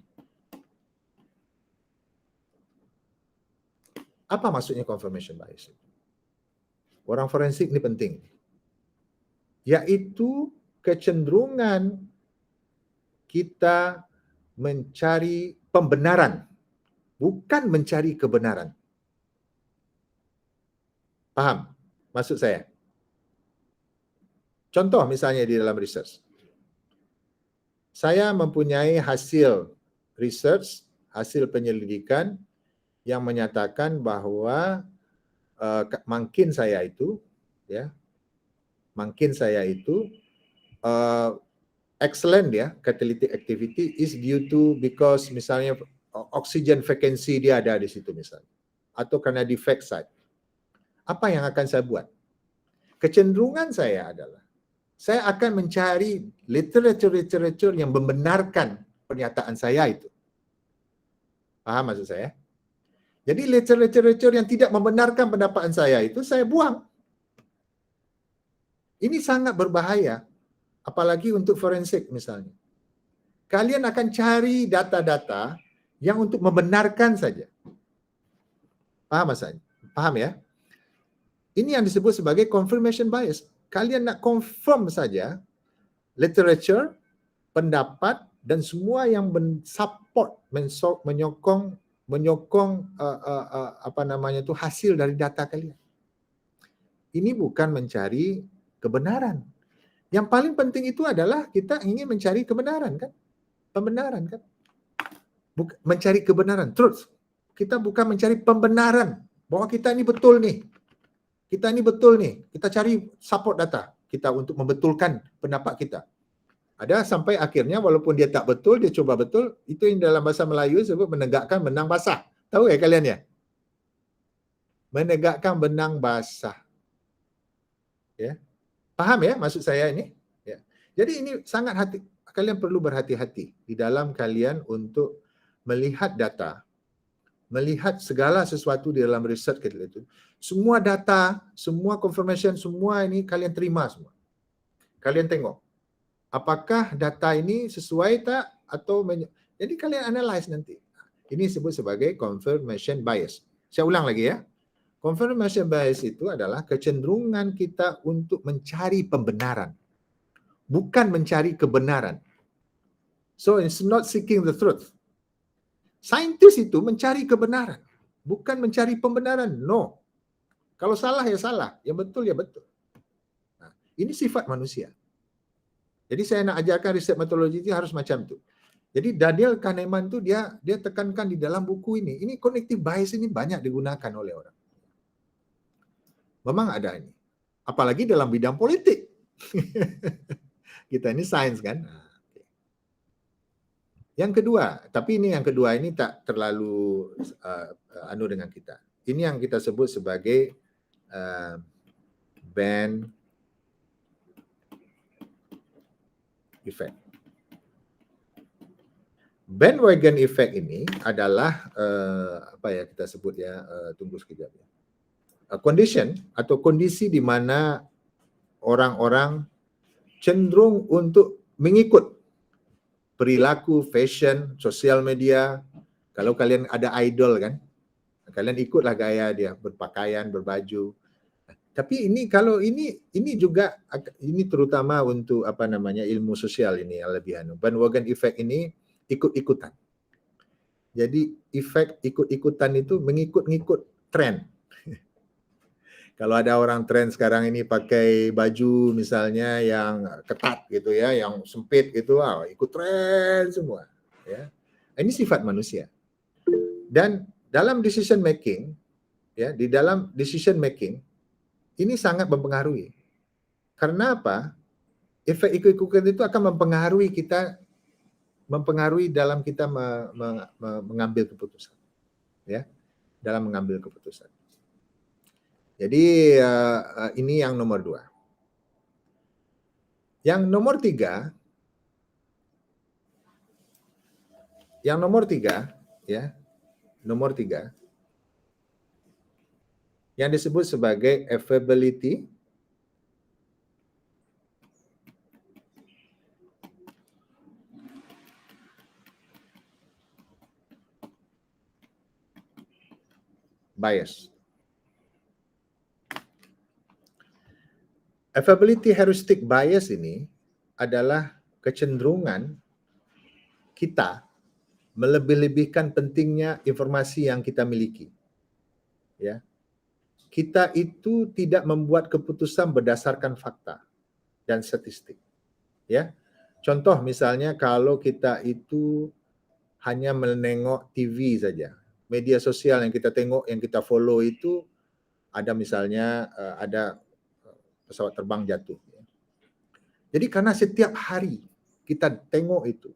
Apa maksudnya confirmation bias? Orang forensik ini penting. Yaitu kecenderungan kita mencari pembenaran, bukan mencari kebenaran. Paham maksud saya? Contoh misalnya di dalam research. Saya mempunyai hasil research, hasil penyelidikan yang menyatakan bahwa mungkin saya itu excellent ya, catalytic activity is due to because misalnya oxygen vacancy dia ada di situ misalnya. atau kerana defect site, apa yang akan saya buat? Kecenderungan saya adalah saya akan mencari literature yang membenarkan pernyataan saya itu. Faham maksud saya? Jadi literature yang tidak membenarkan pendapat saya itu saya buang. Ini sangat berbahaya, apalagi untuk forensik misalnya. Kalian akan cari data-data yang untuk membenarkan saja. Paham maksudnya? Paham ya? Ini yang disebut sebagai confirmation bias. Kalian nak confirm saja literature, pendapat dan semua yang support, menyokong hasil dari data kalian. Ini bukan mencari kebenaran. Yang paling penting itu adalah kita ingin mencari kebenaran kan? Pembenaran kan? Mencari kebenaran, truth. Kita bukan mencari pembenaran bahwa kita ini betul nih. Kita ini betul nih. Kita cari support data kita untuk membetulkan pendapat kita. Ada sampai akhirnya walaupun dia tak betul, dia cuba betul, itu yang dalam bahasa Melayu disebut menegakkan benang basah. Tahu ya kalian ya? Menegakkan benang basah. Ya. Paham ya maksud saya ini? Ya. Jadi ini sangat kalian perlu berhati-hati di dalam kalian untuk melihat data, melihat segala sesuatu di dalam riset kita itu. Semua data, semua confirmation, semua ini kalian terima semua. Kalian tengok. Apakah data ini sesuai tak atau jadi kalian analyze nanti. Ini disebut sebagai confirmation bias. Saya ulang lagi ya. Confirmation bias itu adalah kecenderungan kita untuk mencari pembenaran. Bukan mencari kebenaran. So it's not seeking the truth. Saintis itu mencari kebenaran. Bukan mencari pembenaran. No. Kalau salah ya salah. Yang betul ya betul. Nah, ini sifat manusia. Jadi saya nak ajarkan riset metodologi itu harus macam tu. Jadi Daniel Kahneman tu dia tekankan di dalam buku ini. Ini cognitive bias ini banyak digunakan oleh orang. Memang ada ini. Apalagi dalam bidang politik. Kita ini sains kan. Yang kedua, tapi ini yang kedua ini tak terlalu dengan kita. Ini yang kita sebut sebagai band effect. Bandwagon effect ini adalah apa ya kita sebut ya, tunggu sekejap ya. Condition atau kondisi di mana orang-orang cenderung untuk mengikut perilaku, fashion, sosial media. Kalau kalian ada idol kan, kalian ikutlah gaya dia, berpakaian, berbaju. Tapi ini kalau ini juga ini terutama untuk apa namanya ilmu sosial ini yang lebih bandwagon effect ini ikut-ikutan. Jadi efek ikut-ikutan itu mengikut-ngikut tren. Kalau ada orang tren sekarang ini pakai baju misalnya yang ketat gitu ya, yang sempit gitu, ikut tren semua. Ya. Ini sifat manusia. Dan dalam decision making, ya di dalam decision making ini sangat mempengaruhi. Karena apa? Efek ikut-ikutan itu akan mempengaruhi dalam kita mengambil keputusan. Ya, dalam mengambil keputusan. Jadi ini yang nomor 2. Yang nomor 3, ya, nomor 3, yang disebut sebagai affability bias. Affability heuristic bias ini adalah kecenderungan kita melebih-lebihkan pentingnya informasi yang kita miliki. Ya. Kita itu tidak membuat keputusan berdasarkan fakta dan statistik. Ya. Contoh misalnya kalau kita itu hanya menengok TV saja, media sosial yang kita tengok, yang kita follow itu ada misalnya ada pesawat terbang jatuh. Jadi karena setiap hari kita tengok itu,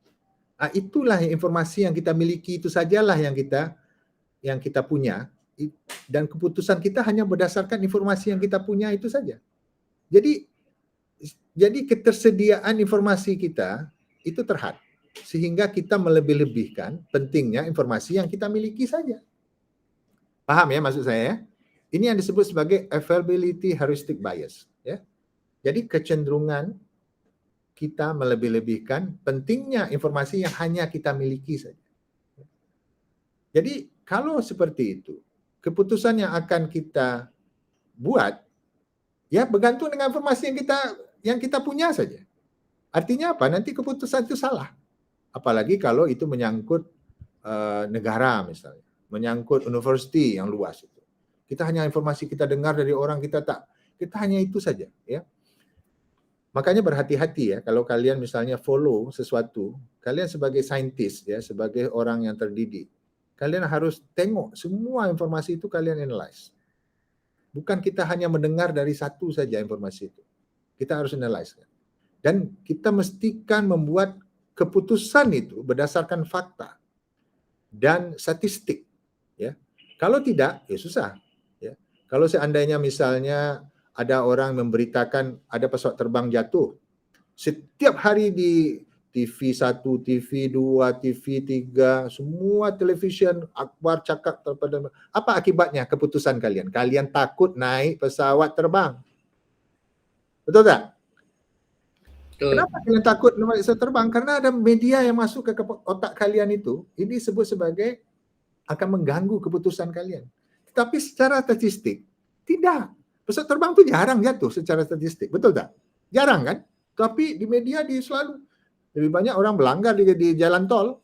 itulah informasi yang kita miliki, itu sajalah yang kita punya, dan keputusan kita hanya berdasarkan informasi yang kita punya itu saja. Jadi ketersediaan informasi kita itu terhad, sehingga kita melebih-lebihkan pentingnya informasi yang kita miliki saja. Paham ya maksud saya ya? Ini yang disebut sebagai availability heuristic bias. Ya. Jadi kecenderungan kita melebih-lebihkan pentingnya informasi yang hanya kita miliki saja. Jadi kalau seperti itu, keputusan yang akan kita buat ya bergantung dengan informasi yang kita punya saja. Artinya apa? Nanti keputusan itu salah. Apalagi kalau itu menyangkut negara misalnya, menyangkut university yang luas itu. Kita hanya informasi kita dengar dari orang, kita hanya itu saja ya. Makanya berhati-hati ya kalau kalian misalnya follow sesuatu, kalian sebagai saintis ya, sebagai orang yang terdidik, kalian harus tengok semua informasi itu, kalian analyze. Bukan kita hanya mendengar dari satu saja informasi itu. Kita harus analyze. Dan kita mestikan membuat keputusan itu berdasarkan fakta dan statistik ya. Kalau tidak ya susah ya. Kalau seandainya misalnya ada orang memberitakan ada pesawat terbang jatuh, setiap hari di TV 1, TV 2, TV 3, semua television akhbar cakap terhadap apa akibatnya keputusan kalian? Kalian takut naik pesawat terbang. Betul tak? Betul. Kenapa kalian takut naik pesawat terbang? Karena ada media yang masuk ke otak kalian itu, ini disebut sebagai akan mengganggu keputusan kalian. Tetapi secara statistik, tidak. Pesawat terbang itu jarang jatuh secara statistik, betul tak? Jarang kan? Tapi di media selalu lebih banyak orang melanggar di jalan tol.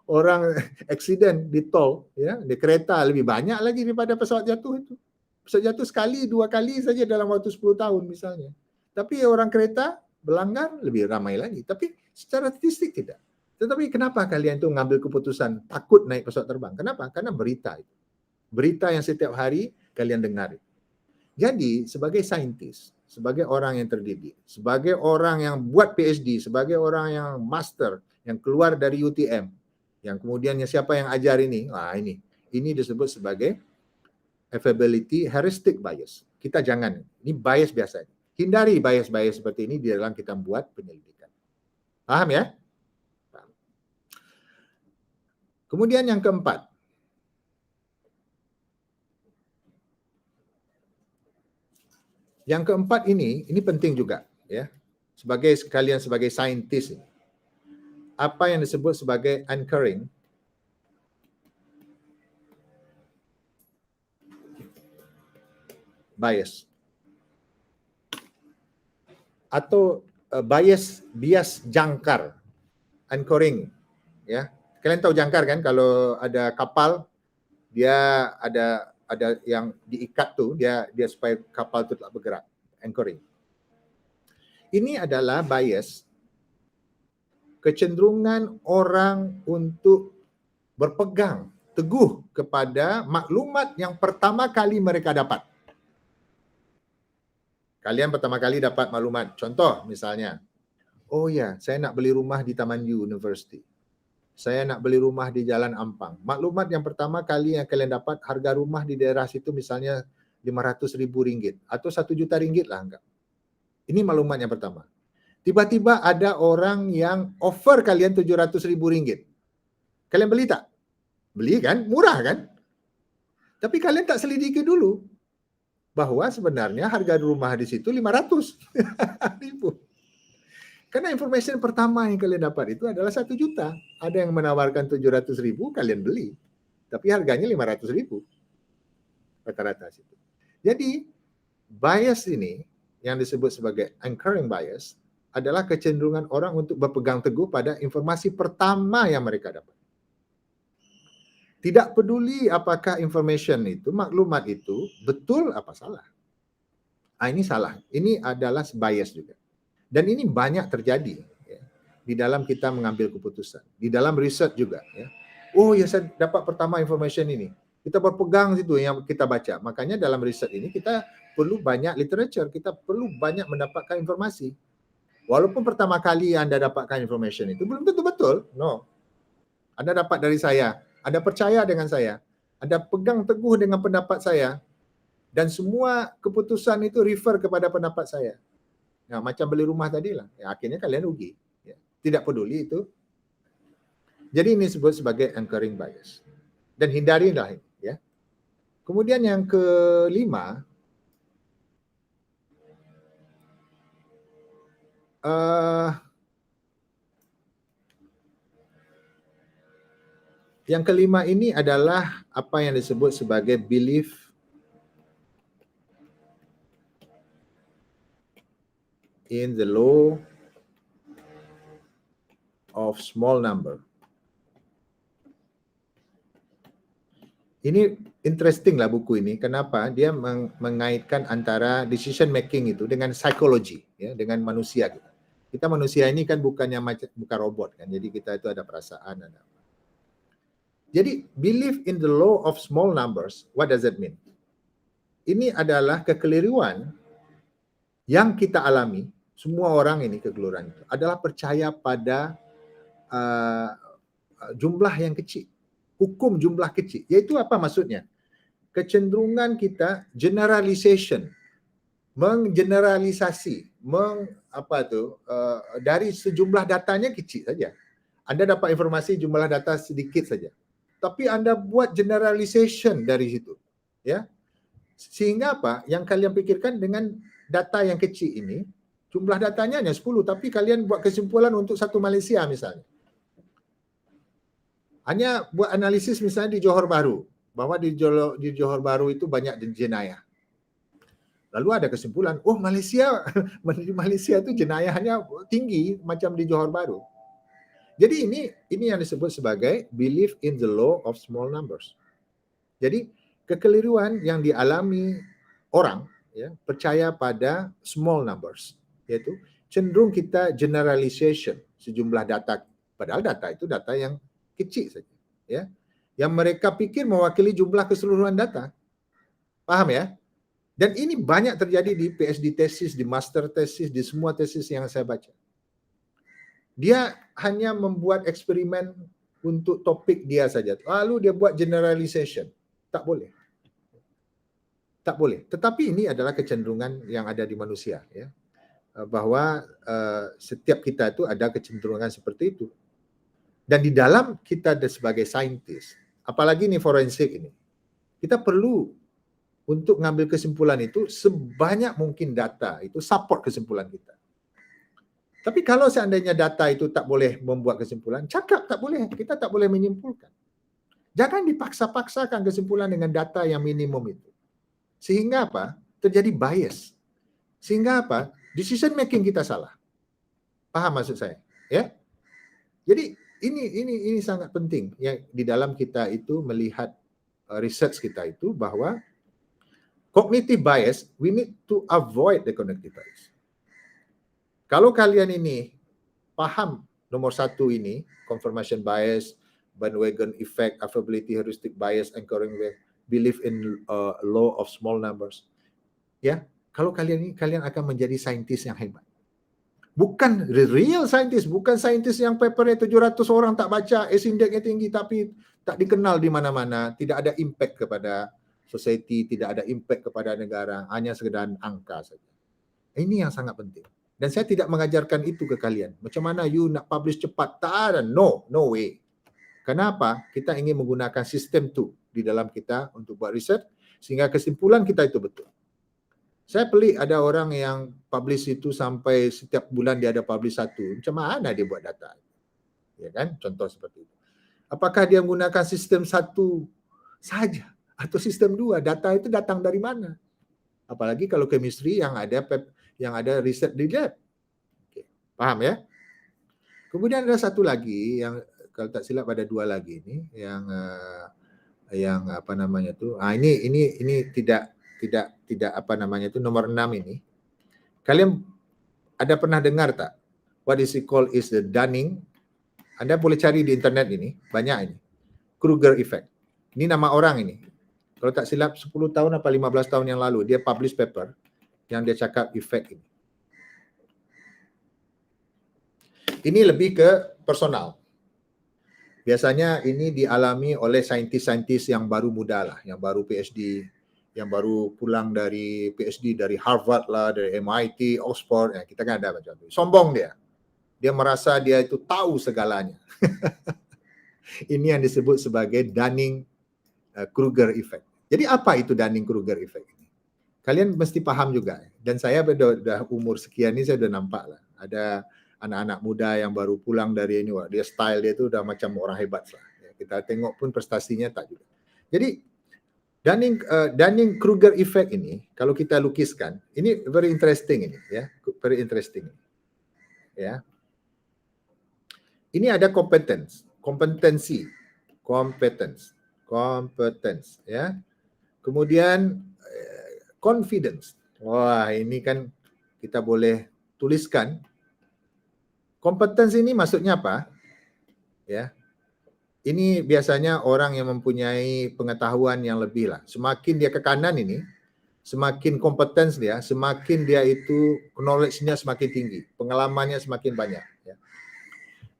Orang eksiden di tol, ya, di kereta lebih banyak lagi daripada pesawat jatuh itu. Pesawat jatuh sekali, 2 kali saja dalam waktu 10 tahun misalnya. Tapi orang kereta melanggar lebih ramai lagi. Tapi secara statistik tidak. Tetapi kenapa kalian itu ngambil keputusan takut naik pesawat terbang? Kenapa? Karena berita itu. Berita yang setiap hari kalian dengar. Jadi sebagai saintis, sebagai orang yang terdidik, sebagai orang yang buat PhD, sebagai orang yang master, yang keluar dari UTM, yang kemudiannya siapa yang ajar ini? Wah ini disebut sebagai availability heuristic bias. Kita jangan, ini bias biasa. Hindari bias-bias seperti ini di dalam kita buat penyelidikan. Paham ya? Paham. Kemudian yang keempat, ini penting juga ya. Sebagai sekalian sebagai saintis, apa yang disebut sebagai anchoring bias atau bias jangkar, anchoring ya. Kalian tahu jangkar kan? Kalau ada kapal dia ada yang diikat tuh, dia supaya kapal itu tak bergerak, anchoring. Ini adalah bias, kecenderungan orang untuk berpegang teguh kepada maklumat yang pertama kali mereka dapat. Kalian pertama kali dapat maklumat, contoh misalnya, oh ya, saya nak beli rumah di Taman U University. Saya nak beli rumah di Jalan Ampang. Maklumat yang pertama kali yang kalian dapat, harga rumah di daerah situ misalnya RM500,000 atau RM1 juta lah enggak. Ini maklumat yang pertama. Tiba-tiba ada orang yang offer kalian RM700,000. Kalian beli tak? Beli kan? Murah kan? Tapi kalian tak selidiki dulu bahwa sebenarnya harga rumah di situ 500,000. Karena informasi pertama yang kalian dapat itu adalah 1 juta. Ada yang menawarkan 700,000, kalian beli. Tapi harganya 500,000. Rata-rata situ. Jadi, bias ini yang disebut sebagai anchoring bias adalah kecenderungan orang untuk berpegang teguh pada informasi pertama yang mereka dapat. Tidak peduli apakah information itu, maklumat itu betul apa salah. Ini salah. Ini adalah bias juga. Dan ini banyak terjadi ya, di dalam kita mengambil keputusan. Di dalam riset juga. Ya. Oh ya, saya dapat pertama information ini. Kita berpegang situ yang kita baca. Makanya dalam riset ini kita perlu banyak literature. Kita perlu banyak mendapatkan informasi. Walaupun pertama kali Anda dapatkan information itu belum tentu betul. No. Anda dapat dari saya. Anda percaya dengan saya. Anda pegang teguh dengan pendapat saya dan semua keputusan itu refer kepada pendapat saya. Nah, macam beli rumah tadi lah. Ya, akhirnya kalian rugi. Ya. Tidak peduli itu. Jadi ini disebut sebagai anchoring bias. Dan hindarilah ini. Ya. Kemudian yang kelima, yang kelima ini adalah apa yang disebut sebagai belief in the law of small number. Ini interesting lah buku ini. Kenapa? Dia mengaitkan antara decision making itu dengan psikologi, ya, dengan manusia kita. Kita manusia ini kan bukan robot kan. Jadi kita itu ada perasaan, ada. Jadi belief in the law of small numbers, what does that mean? Ini adalah kekeliruan yang kita alami, semua orang ini kekeliruan itu adalah percaya pada jumlah yang kecil. Hukum jumlah kecil. Yaitu apa maksudnya? Kecenderungan kita generalization, menggeneralisasi, dari sejumlah datanya kecil saja. Anda dapat informasi jumlah data sedikit saja. Tapi Anda buat generalization dari situ. Ya. Sehingga apa? Yang kalian pikirkan dengan data yang kecil ini, jumlah datanya hanya 10, tapi kalian buat kesimpulan untuk satu Malaysia misalnya. Hanya buat analisis misalnya di Johor Bahru, bahwa di Johor Bahru itu banyak jenayah. Lalu ada kesimpulan, oh Malaysia itu jenayahnya tinggi macam di Johor Bahru. Jadi ini yang disebut sebagai belief in the law of small numbers. Jadi kekeliruan yang dialami orang, ya, percaya pada small numbers, yaitu cenderung kita generalization sejumlah data, padahal data itu data yang kecil saja, ya, yang mereka pikir mewakili jumlah keseluruhan data. Paham ya? Dan ini banyak terjadi di PhD tesis, di master tesis, di semua tesis yang saya baca. Dia hanya membuat eksperimen untuk topik dia saja, lalu dia buat generalization. Tak boleh. Tak boleh. Tetapi ini adalah kecenderungan yang ada di manusia, ya, bahwa setiap kita itu ada kecenderungan seperti itu. Dan di dalam kita sebagai saintis, apalagi ini forensik ini, kita perlu untuk ngambil kesimpulan itu sebanyak mungkin data itu support kesimpulan kita. Tapi kalau seandainya data itu tak boleh membuat kesimpulan, cakap tak boleh, kita tak boleh menyimpulkan. Jangan dipaksa-paksakan kesimpulan dengan data yang minimum itu. Sehingga apa? Terjadi bias. Sehingga apa? Decision making kita salah. Paham maksud saya? Ya. Jadi ini sangat penting ya, di dalam kita itu melihat research kita itu bahwa cognitive bias, we need to avoid the cognitive bias. Kalau kalian ini paham nomor satu ini, confirmation bias, bandwagon effect, affability heuristic bias, anchoring belief in law of small numbers, ya, kalau kalian akan menjadi saintis yang hebat. Bukan real scientist, bukan saintis yang papernya 700 orang tak baca, S-indexnya tinggi tapi tak dikenal di mana-mana, tidak ada impact kepada society, tidak ada impact kepada negara, hanya sekedar angka saja. Ini yang sangat penting. Dan saya tidak mengajarkan itu ke kalian. Macam mana you nak publish cepat? Tak ada, no way. Kenapa? Kita ingin menggunakan sistem tu di dalam kita untuk buat riset sehingga kesimpulan kita itu betul. Saya pelik ada orang yang publish itu sampai setiap bulan dia ada publish satu. Macam mana dia buat data? Ya kan? Contoh seperti itu. Apakah dia menggunakan sistem satu saja atau sistem dua? Data itu datang dari mana? Apalagi kalau chemistry yang ada riset di lab. Oke. Paham ya? Kemudian ada satu lagi yang kalau tak silap ada dua lagi ini yang apa namanya tuh? Ini tidak apa namanya itu nomor 6 ini. Kalian ada pernah dengar tak? What is it called is the Dunning. Anda boleh cari di internet ini, banyak ini. Kruger effect. Ini nama orang ini. Kalau tak silap 10 tahun atau 15 tahun yang lalu dia publish paper yang dia cakap effect ini. Ini lebih ke personal. biasanya ini dialami oleh saintis-saintis yang baru muda lah, yang baru PhD, yang baru pulang dari PhD dari Harvard lah, dari MIT, Oxford. Ya, kita kan ada macam itu. Sombong dia. Dia merasa dia itu tahu segalanya. Ini yang disebut sebagai Dunning-Kruger effect. Jadi apa itu Dunning-Kruger effect ini? Kalian mesti paham juga. Dan saya sudah umur sekian ini saya sudah nampak lah. Ada anak-anak muda yang baru pulang dari ini, dia style dia itu udah macam orang hebat lah. Kita tengok pun prestasinya tak juga. Jadi Dunning-Kruger effect ini kalau kita lukiskan, ini very interesting ini ya, very interesting. Ya. Ini ada kompetensi, ya. Kemudian confidence. Wah, ini kan kita boleh tuliskan. Kompetensi ini maksudnya apa? Ya. Ini biasanya orang yang mempunyai pengetahuan yang lebih lah. Semakin dia ke kanan ini, semakin kompetens dia, semakin dia itu knowledge-nya semakin tinggi, pengalamannya semakin banyak. Ya.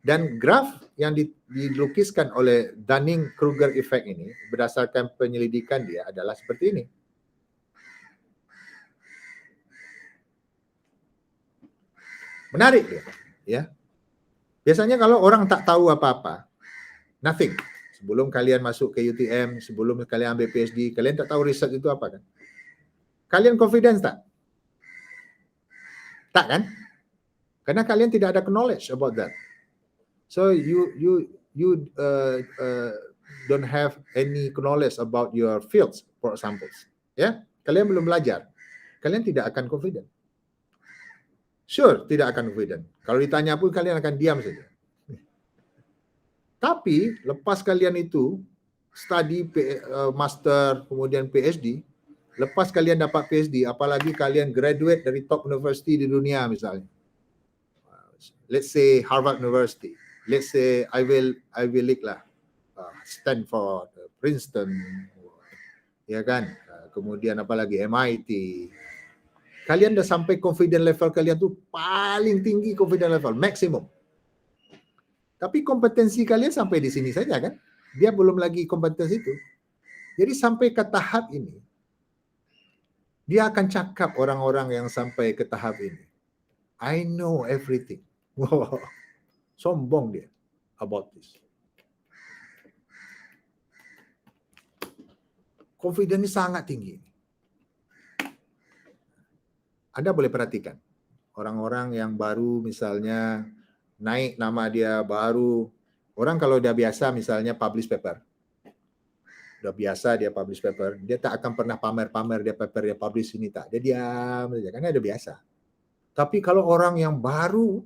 Dan graf yang dilukiskan oleh Dunning-Kruger effect ini berdasarkan penyelidikan dia adalah seperti ini. Menarik dia, ya. Biasanya kalau orang tak tahu apa-apa, nothing. Sebelum kalian masuk ke UTM, sebelum kalian ambil PhD, kalian tak tahu riset itu apa kan? Kalian confidence tak? Tak kan? Karena kalian tidak ada knowledge about that. So you don't have any knowledge about your fields, for example. Ya, kalian belum belajar. Kalian tidak akan confident. Sure, tidak akan confident. Kalau ditanya pun kalian akan diam saja. Tapi lepas kalian itu study master kemudian PhD, lepas kalian dapat PhD, apalagi kalian graduate dari top university di dunia misalnya. Let's say Harvard University, let's say Ivy League lah, Stanford, Princeton, ya kan. Kemudian apalagi MIT. Kalian dah sampai confidence level kalian tuh paling tinggi confidence level, maksimum. Tapi kompetensi kalian sampai di sini saja kan? Dia belum lagi kompetensi itu. Jadi sampai ke tahap ini, dia akan cakap orang-orang yang sampai ke tahap ini. I know everything. Wow. Sombong dia about this. Confidence sangat tinggi. Anda boleh perhatikan orang-orang yang baru misalnya naik nama dia baru, orang kalau udah biasa misalnya publish paper, udah biasa dia publish paper, dia tak akan pernah pamer-pamer dia paper dia publish ini tak, dia diam saja karena udah biasa. Tapi kalau orang yang baru,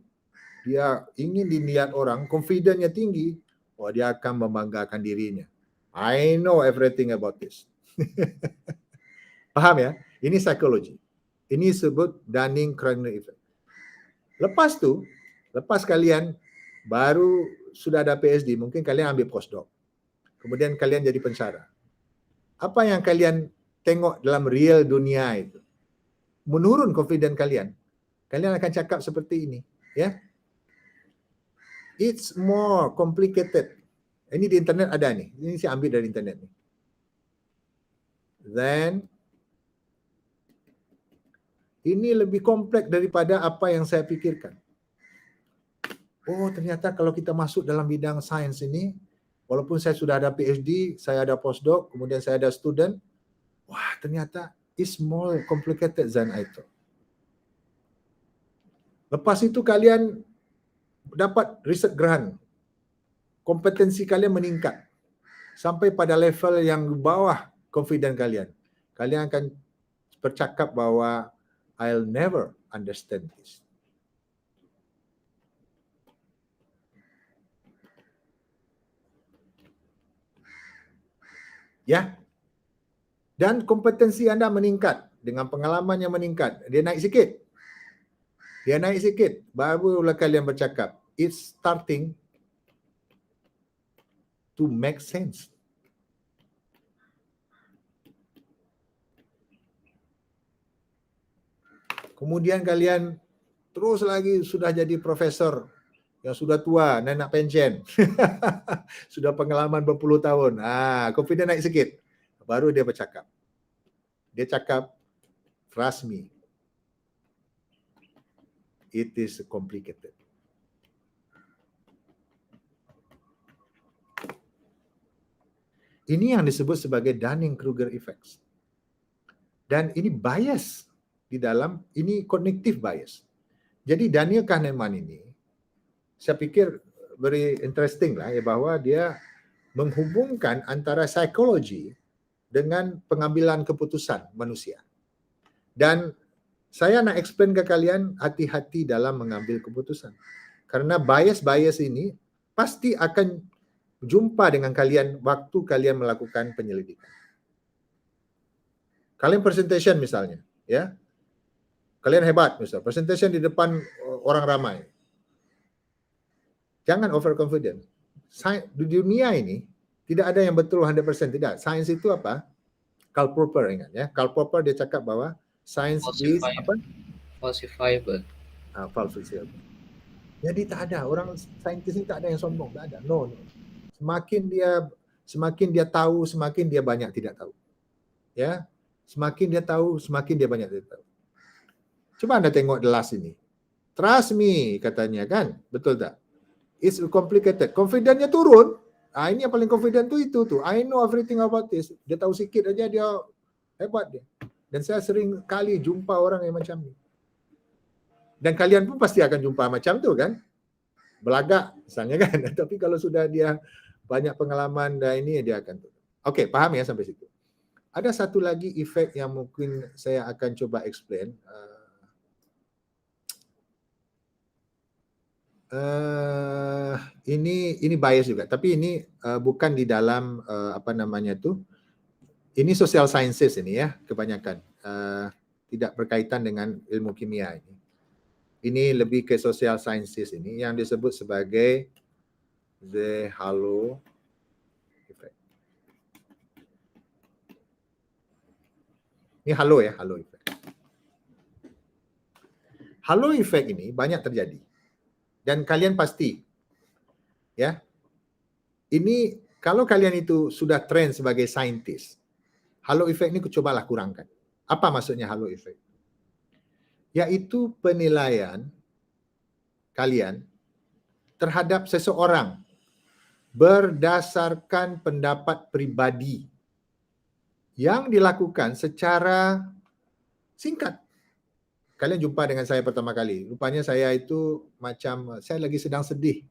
dia ingin dilihat orang, confidence-nya tinggi, wah dia akan membanggakan dirinya. I know everything about this. Paham ya? Ini psikologi. Ini disebut Dunning-Kruger effect. Lepas kalian baru sudah ada PhD, mungkin kalian ambil postdoc. Kemudian kalian jadi pensyarah. Apa yang kalian tengok dalam real dunia itu? Menurun confidence kalian. Kalian akan cakap seperti ini, ya. It's more complicated. Ini di internet ada nih. Ini saya ambil dari internet nih. Then ini lebih kompleks daripada apa yang saya pikirkan. Oh, ternyata kalau kita masuk dalam bidang sains ini, walaupun saya sudah ada PhD, saya ada postdoc, kemudian saya ada student, wah ternyata it's more complicated than I thought. Lepas itu kalian dapat research grant, kompetensi kalian meningkat sampai pada level yang bawah confidence kalian. Kalian akan bercakap bahwa I'll never understand this. Ya. Dan kompetensi anda meningkat dengan pengalaman yang meningkat. Dia naik sikit. Barulah kalian bercakap. It's starting to make sense. Kemudian kalian terus lagi sudah jadi profesor yang sudah tua, nak pensiun. Sudah pengalaman berpuluh tahun. Confident naik sikit. Baru dia bercakap. Dia cakap, trust me. It is complicated. Ini yang disebut sebagai Dunning-Kruger effect. Dan ini bias di dalam, ini cognitive bias. Jadi Daniel Kahneman ini, saya pikir very interesting lah ya, bahwa dia menghubungkan antara psikologi dengan pengambilan keputusan manusia. Dan saya nak explain ke kalian, hati-hati dalam mengambil keputusan. Karena bias-bias ini pasti akan jumpa dengan kalian waktu kalian melakukan penyelidikan. Kalian presentation misalnya, ya. Kalian hebat misalnya, presentation di depan orang ramai. Jangan overconfident. Di dunia ini tidak ada yang betul 100%, tidak. Sains itu apa? Karl Popper, ingat ya. Karl Popper dia cakap bahwa science is apa? Falsifiable. Falsifiable. Jadi tak ada orang saintis ini, tak ada yang sombong, tak ada. No. Semakin dia tahu, semakin dia banyak tidak tahu. Ya. Semakin dia tahu, semakin dia banyak tidak tahu. Coba Anda tengok The Last ini. Trust me katanya kan? Betul tak? It's complicated. Confidence-nya turun. Ini yang paling confident itu tuh. I know everything about this. Dia tahu sikit aja, dia hebat dia. Dan saya sering kali jumpa orang yang macam ni. Dan kalian pun pasti akan jumpa macam tu kan? Belagak misalnya kan. Tapi kalau sudah dia banyak pengalaman dan ini dia akan turun. Okey, paham ya sampai situ. Ada satu lagi efek yang mungkin saya akan coba explain. Ini bias juga, tapi ini bukan di dalam apa namanya tu. Ini social sciences ini ya, kebanyakan tidak berkaitan dengan ilmu kimia ini. Ini lebih ke social sciences ini yang disebut sebagai the halo effect. Ini halo ya, halo effect. Halo effect ini banyak terjadi. Dan kalian pasti, ya, ini kalau kalian itu sudah train sebagai saintis, halo effect ini cobalah kurangkan. Apa maksudnya halo effect? Yaitu penilaian kalian terhadap seseorang berdasarkan pendapat pribadi yang dilakukan secara singkat. Kalian jumpa dengan saya pertama kali. Rupanya saya itu macam, saya lagi sedang sedih.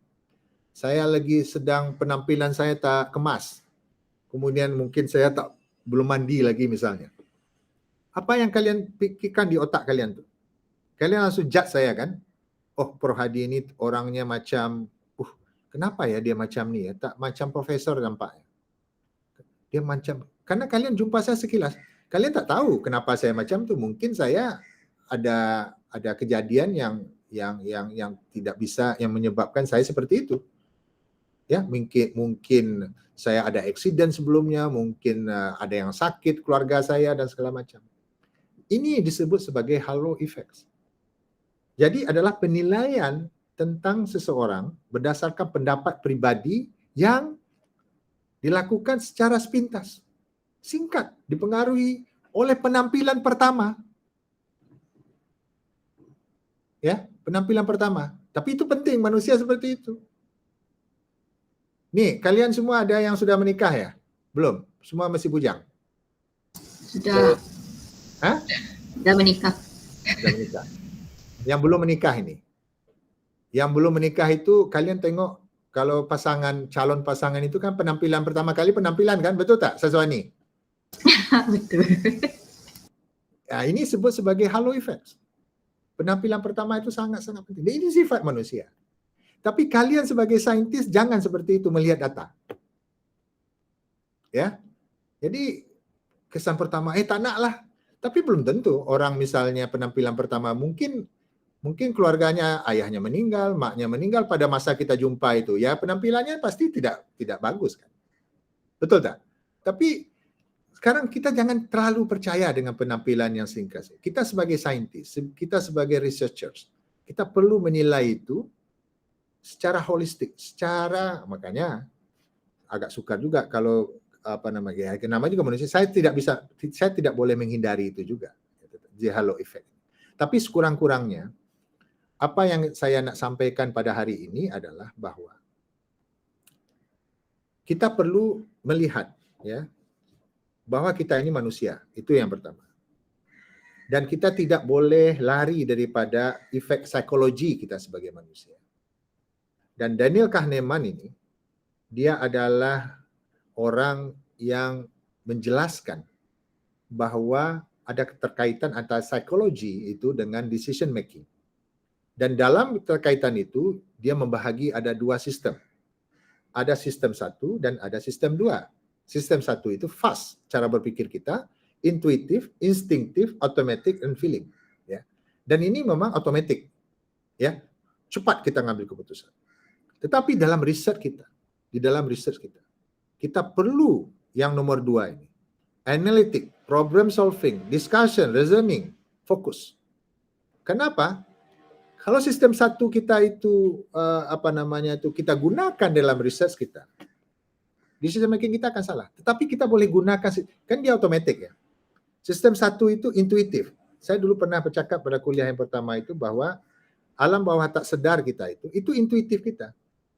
Saya lagi sedang penampilan saya tak kemas. Kemudian mungkin saya belum mandi lagi misalnya. Apa yang kalian pikirkan di otak kalian tu? Kalian langsung judge saya kan? Oh, Prof Hadi ini orangnya macam, kenapa ya dia macam ni ya? Tak macam profesor nampaknya. Dia macam, karena kalian jumpa saya sekilas. Kalian tak tahu kenapa saya macam tu. Mungkin saya ada kejadian yang tidak bisa, yang menyebabkan saya seperti itu. Ya, mungkin saya ada accident sebelumnya, mungkin ada yang sakit keluarga saya dan segala macam. Ini disebut sebagai halo effect. Jadi adalah penilaian tentang seseorang berdasarkan pendapat pribadi yang dilakukan secara sepintas, singkat, dipengaruhi oleh penampilan pertama. Ya, penampilan pertama. Tapi itu penting, manusia seperti itu. Nih, kalian semua ada yang sudah menikah ya? Belum? Semua masih bujang? Sudah. Hah? Sudah menikah. Sudah menikah. Yang belum menikah ini. Yang belum menikah itu kalian tengok, kalau calon pasangan itu kan penampilan pertama kali penampilan kan, betul tak Sazwani? Betul. Ya, ini disebut sebagai halo effect. Penampilan pertama itu sangat-sangat penting. Ini sifat manusia. Tapi kalian sebagai saintis jangan seperti itu melihat data. Ya. Jadi kesan pertama tak nak lah. Tapi belum tentu orang misalnya penampilan pertama mungkin keluarganya, ayahnya meninggal, maknya meninggal pada masa kita jumpa itu. Ya penampilannya pasti tidak bagus kan. Betul tak? Tapi sekarang kita jangan terlalu percaya dengan penampilan yang singkat. Kita sebagai saintis, kita sebagai researchers, kita perlu menilai itu secara holistik, makanya agak sukar juga kalau namanya juga manusia. Saya tidak boleh menghindari itu juga, the halo effect. Tapi sekurang-kurangnya apa yang saya nak sampaikan pada hari ini adalah bahwa kita perlu melihat ya bahwa kita ini manusia, itu yang pertama. Dan kita tidak boleh lari daripada efek psikologi kita sebagai manusia. Dan Daniel Kahneman ini, dia adalah orang yang menjelaskan bahwa ada keterkaitan antara psikologi itu dengan decision making. Dan dalam keterkaitan itu, dia membahagi ada dua sistem. Ada sistem 1 dan ada sistem 2. Sistem 1 itu fast, cara berpikir kita, intuitif, instinktif, automatic, and feeling. Ya. Dan ini memang automatic. Ya. Cepat kita ngambil keputusan. Tetapi dalam riset kita, kita perlu yang nomor 2 ini. Analytic, problem solving, discussion, reasoning, fokus. Kenapa? Kalau sistem 1 kita itu kita gunakan dalam riset kita, decision making kita akan salah. Tetapi kita boleh gunakan, kan dia otomatis ya. Sistem 1 itu intuitif. Saya dulu pernah bercakap pada kuliah yang pertama itu bahwa alam bawah tak sedar kita itu intuitif kita.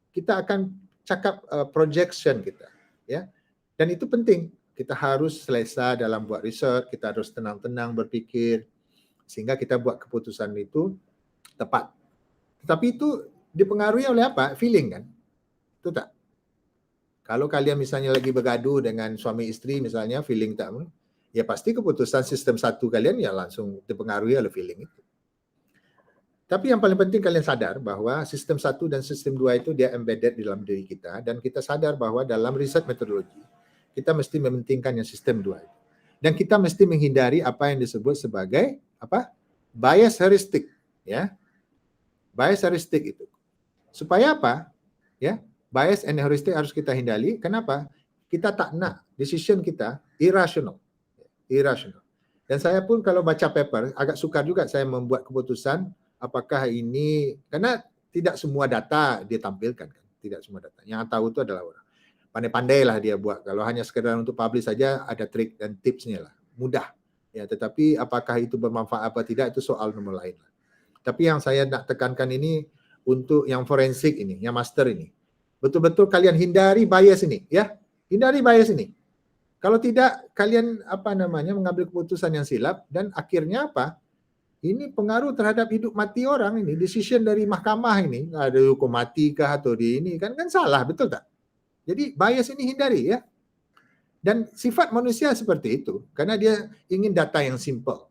Kita akan cakap projection kita, ya. Dan itu penting. Kita harus selesa dalam buat riset, kita harus tenang-tenang berpikir sehingga kita buat keputusan itu tepat. Tetapi itu dipengaruhi oleh apa? Feeling kan? Itu tak? Kalau kalian misalnya lagi bergaduh dengan suami istri misalnya, feeling tak, ya pasti keputusan sistem 1 kalian ya langsung dipengaruhi oleh feeling itu. Tapi yang paling penting kalian sadar bahwa sistem 1 dan sistem 2 itu dia embedded di dalam diri kita, dan kita sadar bahwa dalam riset metodologi kita mesti mementingkan yang sistem 2 itu. Dan kita mesti menghindari apa yang disebut sebagai bias heuristik, ya. Bias heuristik itu. Supaya apa? Ya, bias and heuristik harus kita hindari. Kenapa? Kita tak nak decision kita irrational. Dan saya pun kalau baca paper agak sukar juga saya membuat keputusan apakah ini, karena tidak semua data dia tampilkan kan. Tidak semua data. Yang tahu itu adalah orang. Pandai-pandai lah dia buat. Kalau hanya sekedar untuk publish saja ada trik dan tipsnya lah. Mudah. Ya, tetapi apakah itu bermanfaat apa tidak itu soal nomor lain lah. Tapi yang saya nak tekankan ini untuk yang forensik ini, yang master ini. Betul-betul kalian hindari bias ini, ya. Hindari bias ini. Kalau tidak kalian mengambil keputusan yang silap dan akhirnya apa? Ini pengaruh terhadap hidup mati orang ini, decision dari mahkamah ini, ada hukum mati kah atau di ini kan salah, betul tak? Jadi bias ini hindari ya. Dan sifat manusia seperti itu karena dia ingin data yang simple.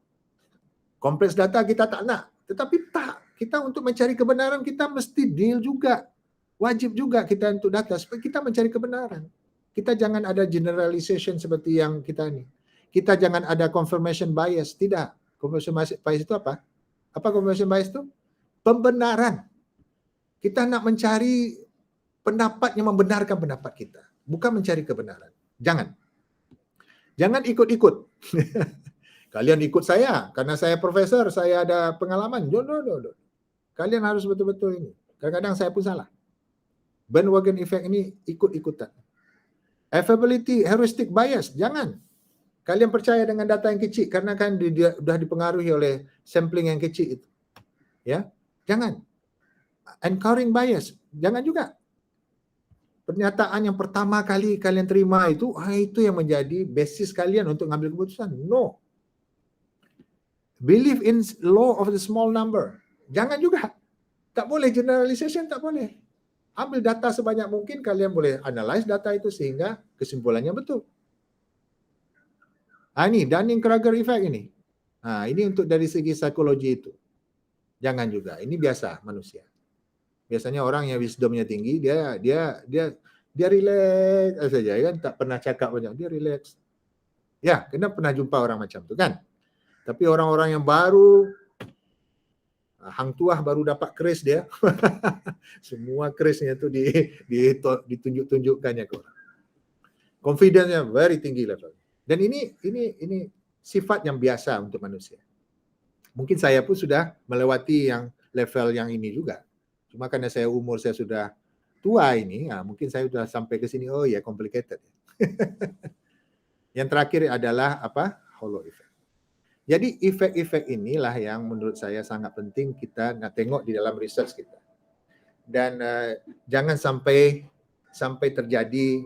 Kompleks data kita tak nak. Tetapi kita untuk mencari kebenaran kita mesti deal juga. Wajib juga kita untuk data supaya kita mencari kebenaran. Kita jangan ada generalization seperti yang kita ini. Kita jangan ada confirmation bias. Tidak. Confirmation bias itu apa? Apa confirmation bias itu? Pembenaran. Kita nak mencari pendapat yang membenarkan pendapat kita. Bukan mencari kebenaran. Jangan ikut-ikut. Kalian ikut saya karena saya profesor, saya ada pengalaman. No. Kalian harus betul-betul ini. Kadang-kadang saya pun salah. Bandwagon effect ini ikut-ikutan. Affability, heuristic bias, jangan. Kalian percaya dengan data yang kecil karena kan dia sudah dipengaruhi oleh sampling yang kecil itu. Ya, jangan. Encountering bias, jangan juga. Pernyataan yang pertama kali kalian terima itu yang menjadi basis kalian untuk mengambil keputusan. No. Believe in law of the small number. Jangan juga. Tak boleh generalization, tak boleh. Ambil data sebanyak mungkin, kalian boleh analyze data itu sehingga kesimpulannya betul. Ini Dunning-Kruger effect ini. Ini untuk dari segi psikologi itu. Jangan juga. Ini biasa manusia. Biasanya orang yang wisdomnya tinggi, dia relax saja kan, tak pernah cakap banyak, dia relax. Ya, kena pernah jumpa orang macam itu kan. Tapi orang-orang yang baru, hang tuah baru dapat keris dia, semua kerisnya itu ditunjuk-tunjukkannya ke orang. Confidence-nya very tinggi level. Dan ini sifat yang biasa untuk manusia. Mungkin saya pun sudah melewati yang level yang ini juga. Cuma karena umur saya sudah tua ini, mungkin saya sudah sampai ke sini, oh ya complicated. Yang terakhir adalah apa? Halo effect. Jadi efek-efek inilah yang menurut saya sangat penting kita tengok di dalam research kita. Dan jangan sampai terjadi,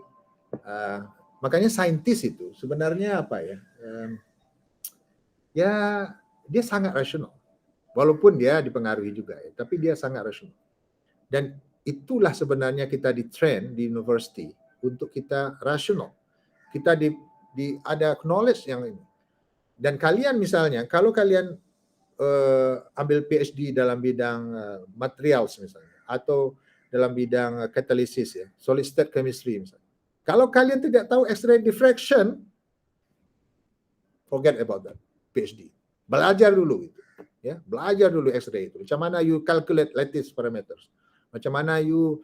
makanya saintis itu sebenarnya apa ya? Ya dia sangat rasional. Walaupun dia dipengaruhi juga ya, tapi dia sangat rasional. Dan itulah sebenarnya kita di-train di university untuk kita rasional. Kita ada knowledge yang ini. Dan kalian misalnya, kalau kalian ambil PhD dalam bidang materials misalnya, atau dalam bidang katalisis ya, solid state chemistry misalnya. Kalau kalian tidak tahu X-ray diffraction, forget about that PhD. Belajar dulu itu, ya, belajar dulu X-ray itu. Macam mana you calculate lattice parameters, macam mana you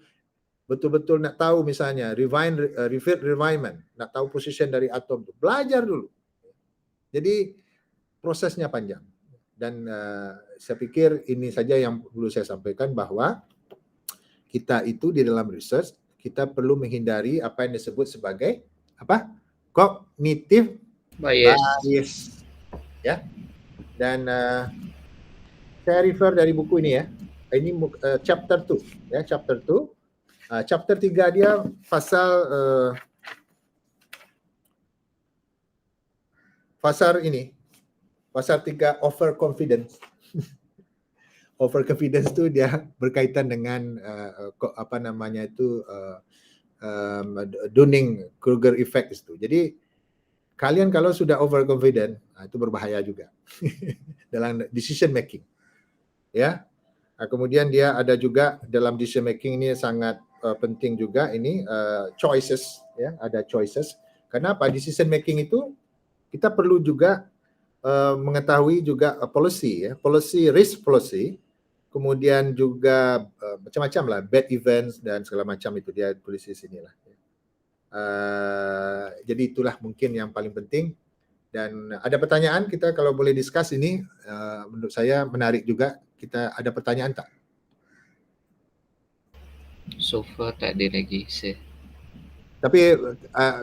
betul-betul nak tahu misalnya refinement, nak tahu position dari atom itu, belajar dulu. Jadi prosesnya panjang. Dan saya pikir ini saja yang perlu saya sampaikan, bahwa kita itu di dalam research kita perlu menghindari apa yang disebut sebagai apa? Cognitive bias. Ya. Dan saya refer dari buku ini ya. Ini chapter 2 ya, chapter 2. Chapter 3 dia pasal ini. Pasal 3 overconfidence. Overconfidence itu dia berkaitan dengan apa namanya itu Dunning-Kruger effect itu. Jadi kalian kalau sudah overconfident, itu berbahaya juga dalam decision making. Ya. Kemudian dia ada juga dalam decision making ini sangat penting juga ini choices ya, ada choices. Kenapa? Decision making itu kita perlu juga mengetahui juga policy ya, risk policy, kemudian juga macam-macam lah, bad events dan segala macam itu dia tulis di sini lah. Jadi itulah mungkin yang paling penting. Dan ada pertanyaan kita kalau boleh discuss ini, menurut saya menarik juga. Kita ada pertanyaan tak? So far tak ada lagi, sir. Tapi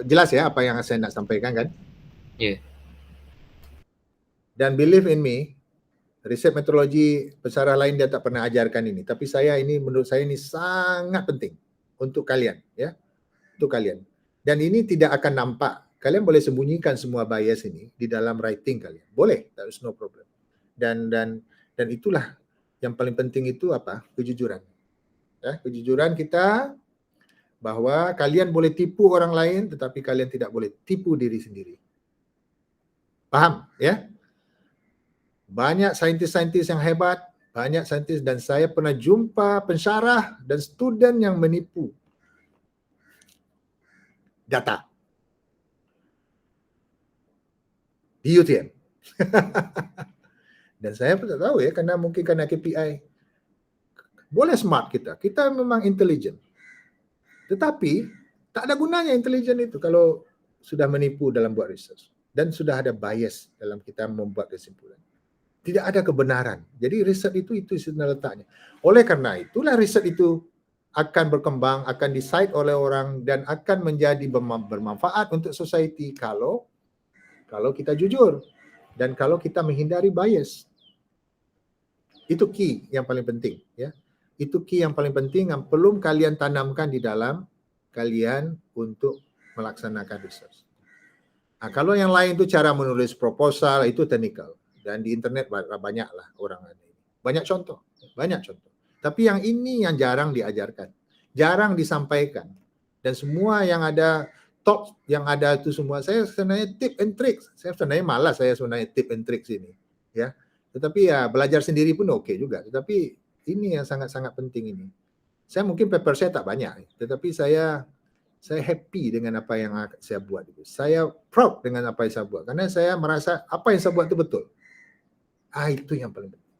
jelas ya apa yang saya nak sampaikan kan? Ya. Yeah. Dan believe in me, riset meteorologi pesara lain dia tak pernah ajarkan ini. Tapi menurut saya ini sangat penting untuk kalian, ya, untuk kalian. Dan ini tidak akan nampak. Kalian boleh sembunyikan semua bias ini di dalam writing kalian. Boleh, there is no problem. Dan itulah yang paling penting itu apa? Kejujuran. Ya, kejujuran kita bahwa kalian boleh tipu orang lain, tetapi kalian tidak boleh tipu diri sendiri. Paham, ya? Banyak saintis-saintis yang hebat, banyak saintis, dan saya pernah jumpa pensyarah dan student yang menipu data di UTM. Dan saya pun tak tahu ya, mungkin karena KPI. Boleh smart kita memang intelligent. Tetapi tak ada gunanya intelligent itu kalau sudah menipu dalam buat research dan sudah ada bias dalam kita membuat kesimpulan. Tidak ada kebenaran. Jadi riset itu sebenarnya letaknya. Oleh karena itulah riset itu akan berkembang, akan decide oleh orang dan akan menjadi bermanfaat untuk society kalau kita jujur dan kalau kita menghindari bias. Itu key yang paling penting, ya. Itu key yang paling penting yang perlu kalian tanamkan di dalam kalian untuk melaksanakan research. Nah, kalau yang lain itu cara menulis proposal itu technical. Dan di internet banyaklah orang ini. Banyak contoh. Tapi yang ini yang jarang diajarkan. Jarang disampaikan. Dan semua yang ada top yang ada itu semua saya sebenarnya tip and tricks. Saya sebenarnya malas tip and tricks ini, ya. Tetapi ya belajar sendiri pun oke juga. Tetapi ini yang sangat-sangat penting ini. Saya mungkin paper saya tak banyak, tetapi saya happy dengan apa yang saya buat itu. Saya proud dengan apa yang saya buat karena saya merasa apa yang saya buat itu betul. Itu yang paling penting.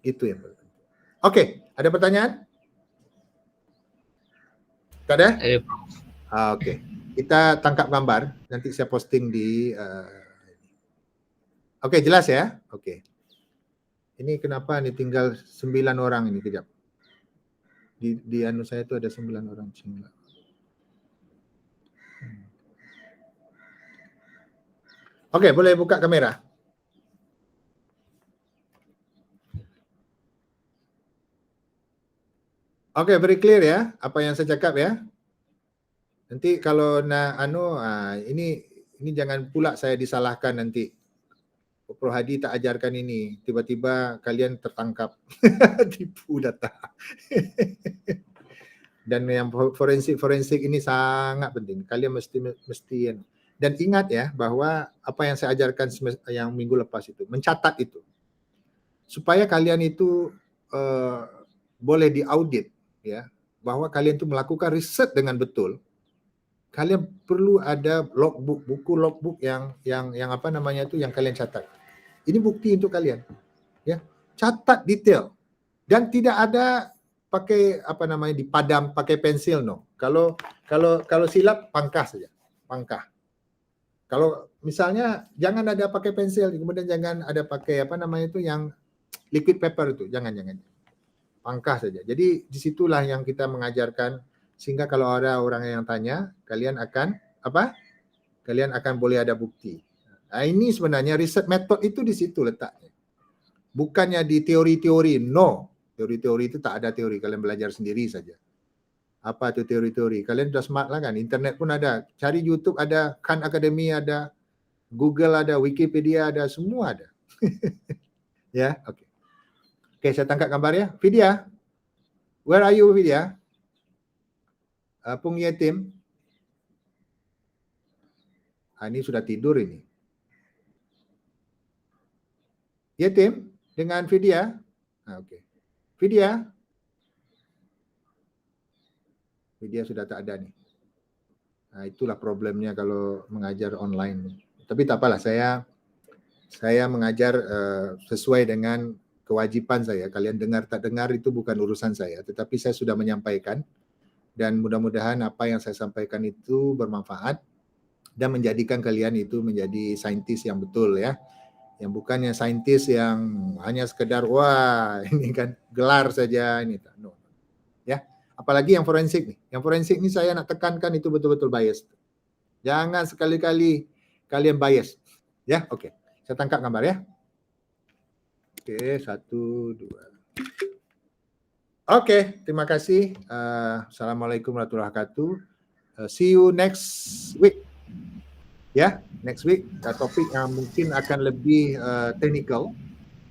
Itu yang paling penting. Oke, ada pertanyaan? Tak ada? Ada. Oke. Kita tangkap gambar, nanti saya posting di Oke, jelas ya? Oke. Ini kenapa nih tinggal 9 orang ini, kejap. Di anu saya itu ada 9 orang Cina. Oke, boleh buka kamera. Oke, very clear ya apa yang saya cakap ya. Nanti kalau ini jangan pula saya disalahkan nanti. Prof Hadi tak ajarkan ini, tiba-tiba kalian tertangkap tipu data. Dan yang forensik ini sangat penting. Kalian mesti dan ingat ya bahwa apa yang saya ajarkan yang minggu lepas itu, mencatat itu. Supaya kalian itu boleh diaudit ya, bahwa kalian itu melakukan riset dengan betul. Kalian perlu ada logbook, buku logbook yang apa namanya itu yang kalian catat. Ini bukti untuk kalian. Ya, catat detail dan tidak ada pakai apa namanya dipadam pakai pensil no. Kalau silap pangkah saja, pangkah. Kalau misalnya jangan ada pakai pensil, kemudian jangan ada pakai apa namanya itu yang liquid paper itu, jangan. Pangkah saja. Jadi disitulah yang kita mengajarkan sehingga kalau ada orang yang tanya, kalian akan apa? Kalian akan boleh ada bukti. Nah, ini sebenarnya riset metode itu di situ letaknya. Bukannya di teori-teori, no. Teori-teori itu tak ada teori, kalian belajar sendiri saja. Apa itu teori-teori? Kalian sudah smart lah kan, internet pun ada. Cari YouTube ada, Khan Academy ada, Google ada, Wikipedia ada, semua ada. Ya, oke. Oke, saya tangkap gambar ya. Vidya, where are you Vidya? Pung Yetim. Ini sudah tidur ini. Yetim dengan Vidya. Oke. Vidya. Vidya sudah tak ada nih. Nah, itulah problemnya kalau mengajar online. Tapi tak apalah, saya mengajar sesuai dengan kewajiban saya. Kalian dengar tak dengar itu bukan urusan saya, tetapi saya sudah menyampaikan dan mudah-mudahan apa yang saya sampaikan itu bermanfaat dan menjadikan kalian itu menjadi saintis yang betul ya. Yang bukannya saintis yang hanya sekedar wah ini kan gelar saja ini tak. No. Ya, apalagi yang forensik nih. Yang forensik ini saya nak tekankan itu betul-betul bias. Jangan sekali-kali kalian bias. Ya, oke. Saya tangkap gambar ya. Oke, 1, 2. Oke, terima kasih. Assalamualaikum warahmatullahi wabarakatuh. See you next week. Ya, next week topik yang mungkin akan lebih technical.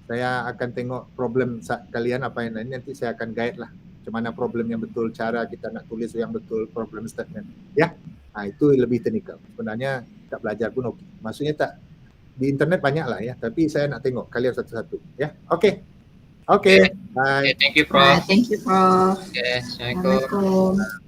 Saya akan tengok problem kalian apa yang nanti saya akan guide lah. Macam mana problem yang betul, cara kita nak tulis yang betul, problem statement. Ya, nah, itu lebih technical. Sebenarnya tak belajar pun oke. Maksudnya tak di internet banyak lah ya, tapi saya nak tengok kalian satu-satu. Ya, oke. Oke, bye. Thank you, Prof. Thank you, Prof. Assalamualaikum. Assalamualaikum.